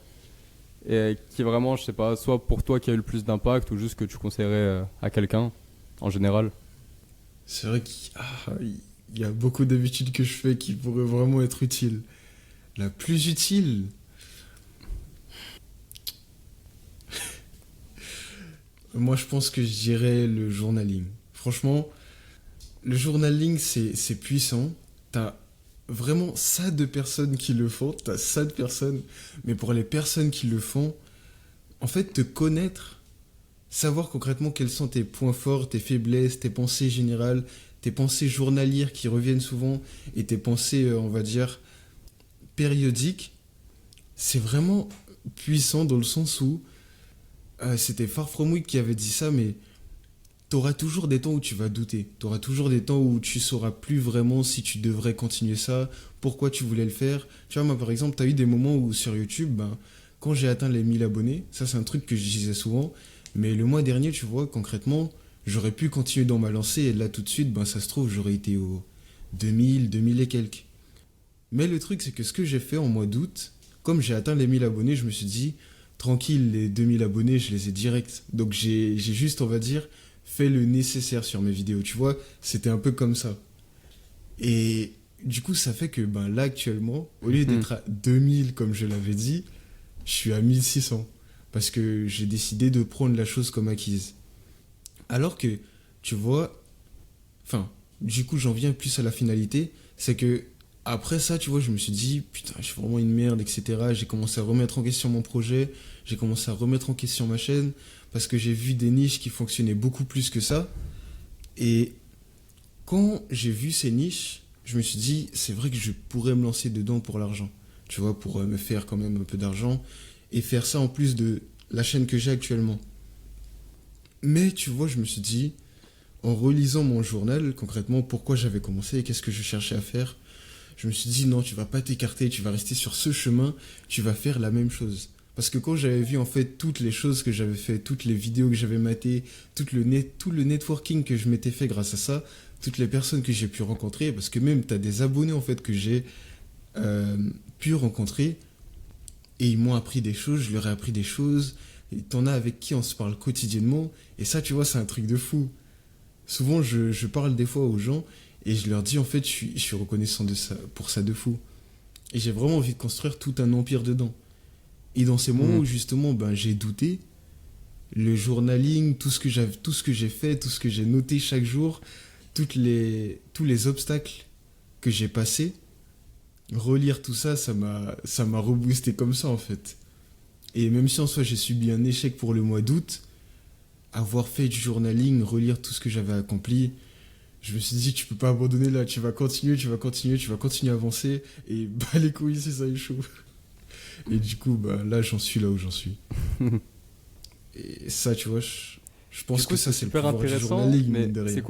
et qui vraiment, je sais pas, soit pour toi qui a eu le plus d'impact ou juste que tu conseillerais à quelqu'un en général. C'est vrai qu'il y a beaucoup d'habitudes que je fais qui pourraient vraiment être utiles. La plus utile, moi je pense que je dirais le journaling. Franchement, le journaling c'est puissant. T'as vraiment ça de personnes qui le font, t'as ça de personnes, mais pour les personnes qui le font, en fait te connaître, savoir concrètement quels sont tes points forts, tes faiblesses, tes pensées générales, tes pensées journalières qui reviennent souvent et tes pensées, on va dire, périodiques, c'est vraiment puissant dans le sens où c'était Far From Week qui avait dit ça, mais t'auras toujours des temps où tu vas douter. T'auras toujours des temps où tu sauras plus vraiment si tu devrais continuer ça, pourquoi tu voulais le faire. Tu vois, moi par exemple, t'as eu des moments où sur YouTube, ben, quand j'ai atteint les 1000 abonnés, ça c'est un truc que je disais souvent, mais le mois dernier, tu vois, concrètement, j'aurais pu continuer dans ma lancée et là tout de suite, ben, ça se trouve, j'aurais été au 2000, 2000 et quelques. Mais le truc, c'est que ce que j'ai fait en mois d'août, comme j'ai atteint les 1000 abonnés, je me suis dit, tranquille, les 2000 abonnés, je les ai direct. Donc j'ai juste, on va dire, fait le nécessaire sur mes vidéos, tu vois. C'était un peu comme ça. Et du coup, ça fait que ben, là, actuellement, au lieu Mhm. d'être à 2000, comme je l'avais dit, je suis à 1600. Parce que j'ai décidé de prendre la chose comme acquise. Alors que, tu vois, enfin, du coup, j'en viens plus à la finalité, c'est que après ça, tu vois, je me suis dit, putain, je suis vraiment une merde, etc. J'ai commencé à remettre en question mon projet, j'ai commencé à remettre en question ma chaîne, parce que j'ai vu des niches qui fonctionnaient beaucoup plus que ça. Et quand j'ai vu ces niches, je me suis dit, c'est vrai que je pourrais me lancer dedans pour l'argent, tu vois, pour me faire quand même un peu d'argent, et faire ça en plus de la chaîne que j'ai actuellement. Mais tu vois, je me suis dit, en relisant mon journal, concrètement, pourquoi j'avais commencé et qu'est-ce que je cherchais à faire, je me suis dit non, tu vas pas t'écarter, tu vas rester sur ce chemin, tu vas faire la même chose. Parce que quand j'avais vu en fait toutes les choses que j'avais fait, toutes les vidéos que j'avais matées, tout le networking que je m'étais fait grâce à ça, toutes les personnes que j'ai pu rencontrer, parce que même tu as des abonnés en fait que j'ai euh, pu rencontrer et ils m'ont appris des choses, je leur ai appris des choses, et t'en as avec qui on se parle quotidiennement, et ça tu vois c'est un truc de fou. Souvent, je parle des fois aux gens et je leur dis en fait, je suis reconnaissant de ça, pour ça de fou. Et j'ai vraiment envie de construire tout un empire dedans. Et dans ces moments Mhm. où justement ben, j'ai douté, le journaling, tout ce que j'ai fait, tout ce que j'ai noté chaque jour, tous les obstacles que j'ai passés, relire tout ça, ça m'a reboosté comme ça en fait. Et même si en soi j'ai subi un échec pour le mois d'août, avoir fait du journaling, relire tout ce que j'avais accompli, je me suis dit, tu peux pas abandonner là, tu vas continuer, tu vas continuer, tu vas continuer à avancer, et bah les couilles si ça échoue. Et du coup, bah là, j'en suis là où j'en suis. Et ça, tu vois, je Du pense que coup, ça, c'est c'est le super pouvoir du intéressant, journaling, mais mine de rien.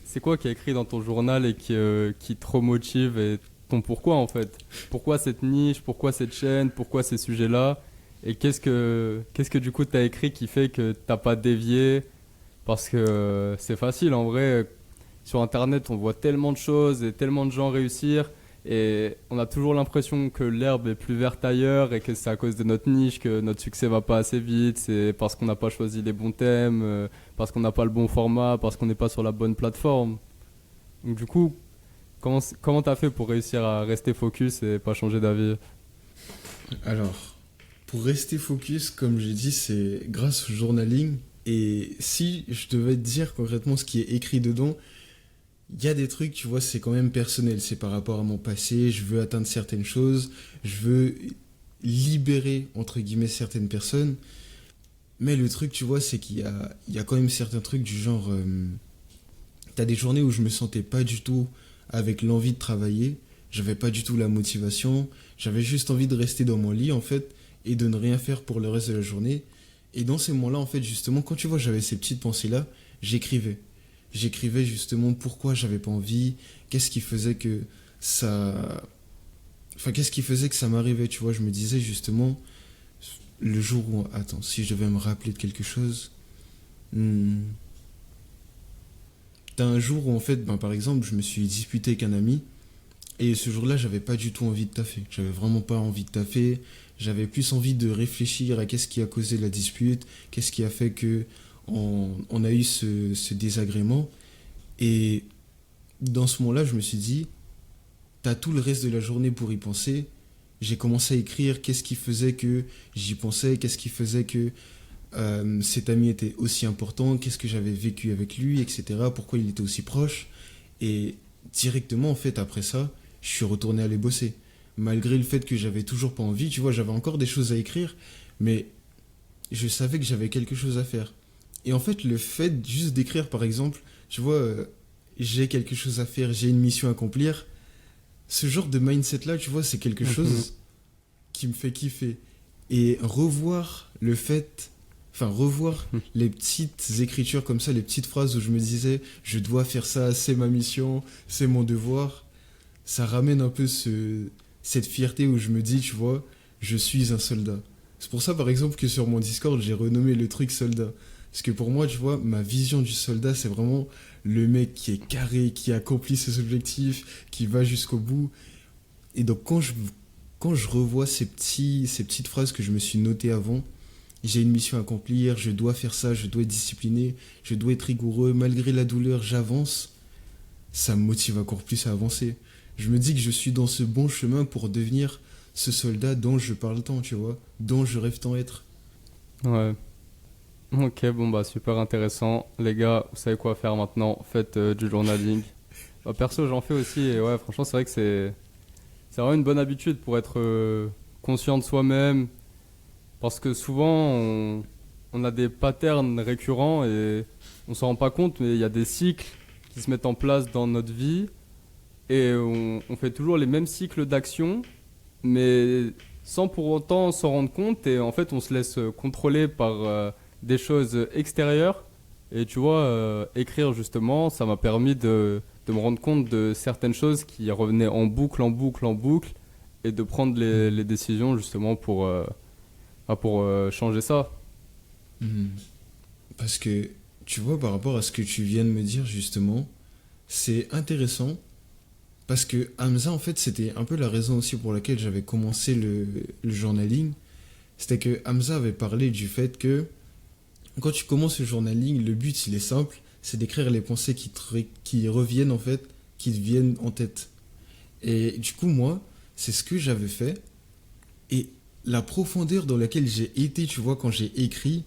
c'est quoi qui est écrit dans ton journal et qui te remotive et ton pourquoi en fait? Pourquoi cette niche? Pourquoi cette chaîne? Pourquoi ces sujets-là? Et qu'est-ce que du coup t'as écrit qui fait que t'as pas dévié? Parce que c'est facile en vrai. Sur Internet, on voit tellement de choses et tellement de gens réussir. Et on a toujours l'impression que l'herbe est plus verte ailleurs et que c'est à cause de notre niche que notre succès va pas assez vite. C'est parce qu'on n'a pas choisi les bons thèmes, parce qu'on n'a pas le bon format, parce qu'on n'est pas sur la bonne plateforme. Donc du coup, comment t'as fait pour réussir à rester focus et pas changer d'avis? Alors, pour rester focus, comme j'ai dit, c'est grâce au journaling. Et si je devais te dire concrètement ce qui est écrit dedans, il y a des trucs, tu vois, c'est quand même personnel. C'est par rapport à mon passé, je veux atteindre certaines choses, je veux libérer, entre guillemets, certaines personnes. Mais le truc, tu vois, c'est il y a quand même certains trucs du genre, T'as des journées où je me sentais pas du tout avec l'envie de travailler, j'avais pas du tout la motivation, j'avais juste envie de rester dans mon lit en fait et de ne rien faire pour le reste de la journée. Et dans ces moments-là, en fait, justement, quand tu vois, j'avais ces petites pensées-là, j'écrivais. J'écrivais justement pourquoi j'avais pas envie, qu'est-ce qui faisait que ça. Enfin, qu'est-ce qui faisait que ça m'arrivait, tu vois. Je me disais justement, le jour où. Attends, si je devais me rappeler de quelque chose. hmm, T'as un jour où, en fait, ben, par exemple, je me suis disputé avec un ami. Et ce jour-là, j'avais pas du tout envie de taffer. J'avais vraiment pas envie de taffer. J'avais plus envie de réfléchir à qu'est-ce qui a causé la dispute, qu'est-ce qui a fait que on a eu ce désagrément. Et dans ce moment-là, je me suis dit, t'as tout le reste de la journée pour y penser. J'ai commencé à écrire qu'est-ce qui faisait que j'y pensais, qu'est-ce qui faisait que cet ami était aussi important, qu'est-ce que j'avais vécu avec lui, etc. Pourquoi il était aussi proche. Et directement, en fait, après ça, je suis retourné aller bosser. Malgré le fait que j'avais toujours pas envie, tu vois, j'avais encore des choses à écrire, mais je savais que j'avais quelque chose à faire. Et en fait, le fait juste d'écrire, par exemple, tu vois, j'ai quelque chose à faire, j'ai une mission à accomplir, ce genre de mindset-là, tu vois, c'est quelque chose qui me fait kiffer. Et revoir le fait, enfin, revoir les petites écritures comme ça, les petites phrases où je me disais, je dois faire ça, c'est ma mission, c'est mon devoir, ça ramène un peu cette fierté où je me dis, tu vois, je suis un soldat. C'est pour ça, par exemple, que sur mon Discord, j'ai renommé le truc soldat. Parce que pour moi, tu vois, ma vision du soldat, c'est vraiment le mec qui est carré, qui accomplit ses objectifs, qui va jusqu'au bout. Et donc, quand je revois ces petites phrases que je me suis notées avant, j'ai une mission à accomplir, je dois faire ça, je dois être discipliné, je dois être rigoureux, malgré la douleur, j'avance, ça me motive encore plus à avancer. Je me dis que je suis dans ce bon chemin pour devenir ce soldat dont je parle tant, tu vois, dont je rêve tant être. Ouais. Ok, bon bah super intéressant. Les gars, vous savez quoi faire maintenant? Faites du journaling. Bah, perso, j'en fais aussi et ouais, franchement, c'est vrai que c'est vraiment une bonne habitude pour être conscient de soi-même. Parce que souvent, on a des patterns récurrents et on s'en rend pas compte, mais il y a des cycles qui se mettent en place dans notre vie et on fait toujours les mêmes cycles d'action, mais sans pour autant s'en rendre compte. Et en fait, on se laisse contrôler par des choses extérieures. Et tu vois, écrire justement, ça m'a permis de me rendre compte de certaines choses qui revenaient en boucle, en boucle, en boucle, et de prendre les décisions justement pour changer ça. Mhm. Parce que, tu vois, par rapport à ce que tu viens de me dire, justement, c'est intéressant. Parce que Hamza, en fait, c'était un peu la raison aussi pour laquelle j'avais commencé le journaling. C'était que Hamza avait parlé du fait que quand tu commences le journaling, le but, il est simple, c'est d'écrire les pensées qui reviennent, en fait, qui te viennent en tête. Et du coup, moi, c'est ce que j'avais fait. Et la profondeur dans laquelle j'ai été, tu vois, quand j'ai écrit,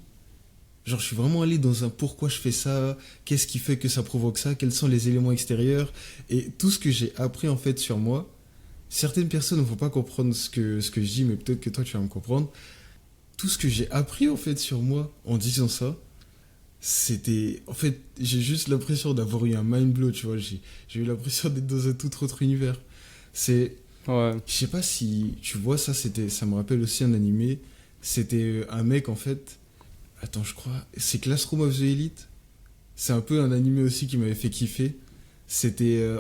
genre, je suis vraiment allé dans un pourquoi je fais ça, qu'est-ce qui fait que ça provoque ça, quels sont les éléments extérieurs, et tout ce que j'ai appris en fait sur moi. Certaines personnes ne vont pas comprendre ce que je dis, mais peut-être que toi tu vas me comprendre. Tout ce que j'ai appris en fait sur moi en disant ça, c'était. En fait, j'ai juste l'impression d'avoir eu un mind blow, tu vois. J'ai eu l'impression d'être dans un tout autre univers. C'est. Ouais. Je sais pas si tu vois ça, ça me rappelle aussi un animé. C'était un mec en fait. Attends, je crois. C'est Classroom of the Elite. C'est un peu un animé aussi qui m'avait fait kiffer.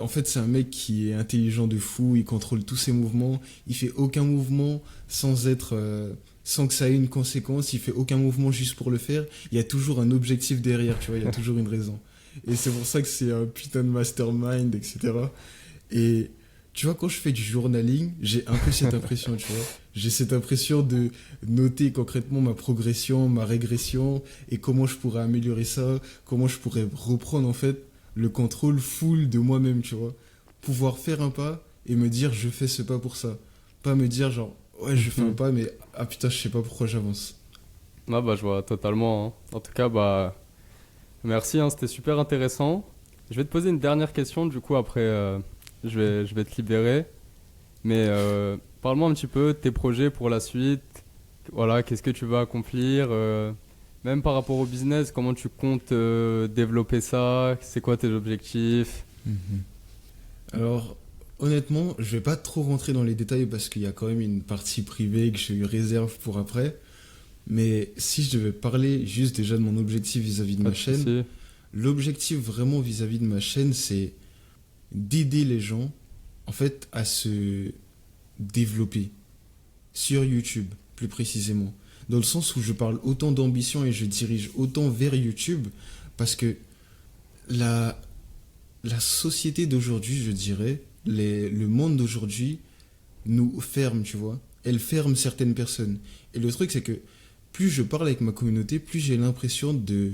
En fait, c'est un mec qui est intelligent de fou, il contrôle tous ses mouvements, il fait aucun mouvement sans que ça ait une conséquence, il fait aucun mouvement juste pour le faire. Il y a toujours un objectif derrière, tu vois, il y a toujours une raison. Et c'est pour ça que c'est un putain de mastermind, etc. Et tu vois, quand je fais du journaling, j'ai un peu cette impression, tu vois. J'ai cette impression de noter concrètement ma progression, ma régression, et comment je pourrais améliorer ça, comment je pourrais reprendre en fait le contrôle full de moi-même, tu vois. Pouvoir faire un pas et me dire je fais ce pas pour ça. Pas me dire genre ouais je fais un pas mais ah putain je sais pas pourquoi j'avance. Ah bah je vois totalement, hein. En tout cas, bah merci, hein, c'était super intéressant. Je vais te poser une dernière question, du coup après je vais te libérer. Mais parle-moi un petit peu de tes projets pour la suite. Voilà, qu'est-ce que tu vas accomplir? même par rapport au business, comment tu comptes développer ça? C'est quoi tes objectifs? Mhm. Alors, honnêtement, je vais pas trop rentrer dans les détails parce qu'il y a quand même une partie privée que je réserve pour après. Mais si je devais parler juste déjà de mon objectif vis-à-vis de Pas ma de chaîne, souci. l'objectif vraiment vis-à-vis de ma chaîne, c'est d'aider les gens, en fait, à se développer sur YouTube, plus précisément. Dans le sens où je parle autant d'ambition et je dirige autant vers YouTube, parce que la, la société d'aujourd'hui, je dirais, le monde d'aujourd'hui nous ferme, tu vois. Elle ferme certaines personnes. Et le truc, c'est que plus je parle avec ma communauté, plus j'ai l'impression de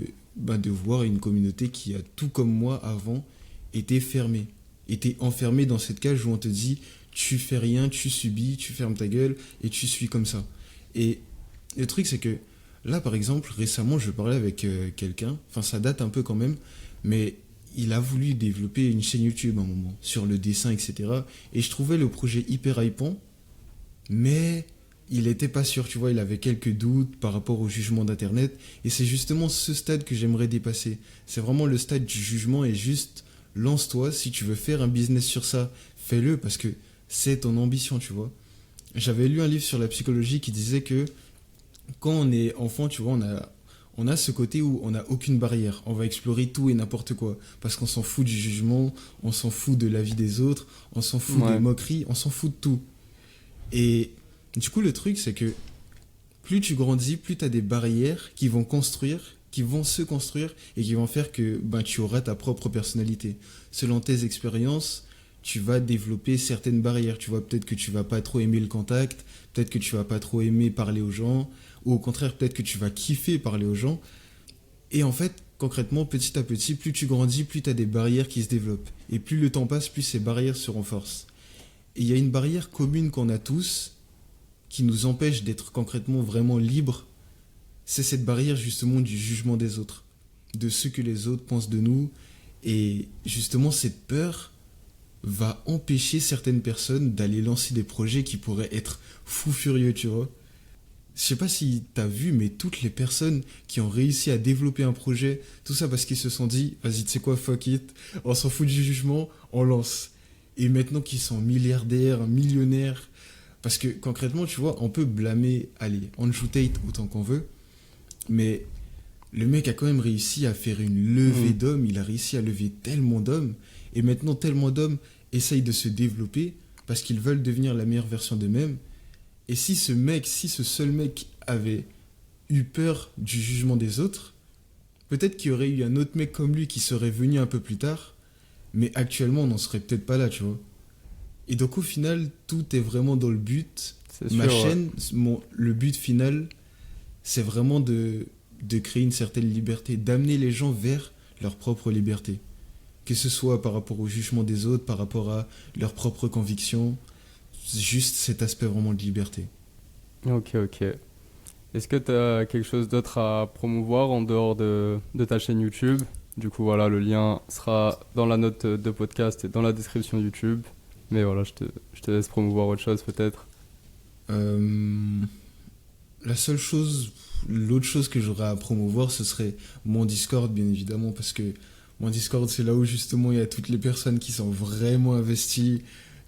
voir une communauté qui a, tout comme moi avant, été fermée. Été enfermée dans cette cage où on te dit, tu fais rien, tu subis, tu fermes ta gueule et tu suis comme ça. Et le truc, c'est que là, par exemple, récemment, je parlais avec quelqu'un, enfin, ça date un peu quand même, mais il a voulu développer une chaîne YouTube à un moment, sur le dessin, etc. Et je trouvais le projet hyper hypant, mais il n'était pas sûr, tu vois, il avait quelques doutes par rapport au jugement d'Internet. Et c'est justement ce stade que j'aimerais dépasser. C'est vraiment le stade du jugement et juste lance-toi, si tu veux faire un business sur ça, fais-le parce que c'est ton ambition, tu vois. J'avais lu un livre sur la psychologie qui disait que quand on est enfant, tu vois, on a ce côté où on n'a aucune barrière. On va explorer tout et n'importe quoi. Parce qu'on s'en fout du jugement, on s'en fout de la vie des autres, on s'en fout des Ouais. moqueries, on s'en fout de tout. Et du coup, le truc, c'est que plus tu grandis, plus tu as des barrières qui vont se construire et qui vont faire que tu auras ta propre personnalité. Selon tes expériences, tu vas développer certaines barrières. Tu vois, peut-être que tu vas pas trop aimer le contact, peut-être que tu vas pas trop aimer parler aux gens, ou au contraire, peut-être que tu vas kiffer parler aux gens. Et en fait, concrètement, petit à petit, plus tu grandis, plus tu as des barrières qui se développent. Et plus le temps passe, plus ces barrières se renforcent. Et il y a une barrière commune qu'on a tous, qui nous empêche d'être concrètement vraiment libres, c'est cette barrière justement du jugement des autres, de ce que les autres pensent de nous. Et justement, cette peur va empêcher certaines personnes d'aller lancer des projets qui pourraient être fous furieux, tu vois. Je sais pas si t'as vu, mais toutes les personnes qui ont réussi à développer un projet, tout ça parce qu'ils se sont dit, vas-y, tu sais quoi, fuck it, on s'en fout du jugement, on lance. Et maintenant qu'ils sont milliardaires, millionnaires, parce que concrètement, tu vois, on peut blâmer, allez, Andrew Tate autant qu'on veut, mais le mec a quand même réussi à faire une levée d'hommes, il a réussi à lever tellement d'hommes, et maintenant tellement d'hommes essayent de se développer parce qu'ils veulent devenir la meilleure version d'eux-mêmes. Et si ce seul mec avait eu peur du jugement des autres, peut-être qu'il y aurait eu un autre mec comme lui qui serait venu un peu plus tard, mais actuellement on n'en serait peut-être pas là, tu vois. Et donc au final, tout est vraiment dans le but. C'est Ma sûr, ouais. chaîne, le but final, c'est vraiment de créer une certaine liberté, d'amener les gens vers leur propre liberté. Que ce soit par rapport au jugement des autres, par rapport à leurs propres convictions, juste cet aspect vraiment de liberté. Ok, ok. Est-ce que tu as quelque chose d'autre à promouvoir en dehors de ta chaîne YouTube? Du coup, voilà, le lien sera dans la note de podcast et dans la description YouTube. Mais voilà, je te laisse promouvoir autre chose peut-être. Euh, la seule chose, l'autre chose que j'aurais à promouvoir, ce serait mon Discord, bien évidemment, parce que mon Discord, c'est là où justement il y a toutes les personnes qui sont vraiment investies.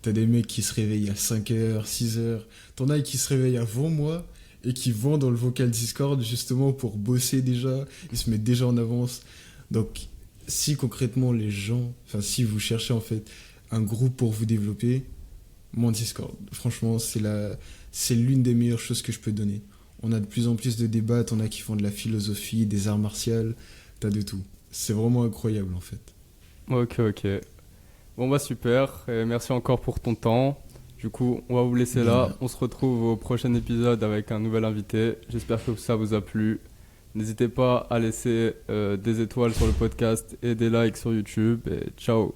T'as des mecs qui se réveillent à 5h, 6h. T'en as qui se réveillent avant moi et qui vont dans le vocal Discord justement pour bosser déjà. Ils se mettent déjà en avance. Donc, si concrètement les gens, enfin, si vous cherchez en fait un groupe pour vous développer, mon Discord, franchement, c'est l'une des meilleures choses que je peux donner. On a de plus en plus de débats, t'en as qui font de la philosophie, des arts martiaux, t'as de tout. C'est vraiment incroyable en fait. Ok, ok. Bon bah super, et merci encore pour ton temps. Du coup, on va vous laisser là. On se retrouve au prochain épisode avec un nouvel invité. J'espère que ça vous a plu. N'hésitez pas à laisser des étoiles sur le podcast et des likes sur YouTube. Et ciao!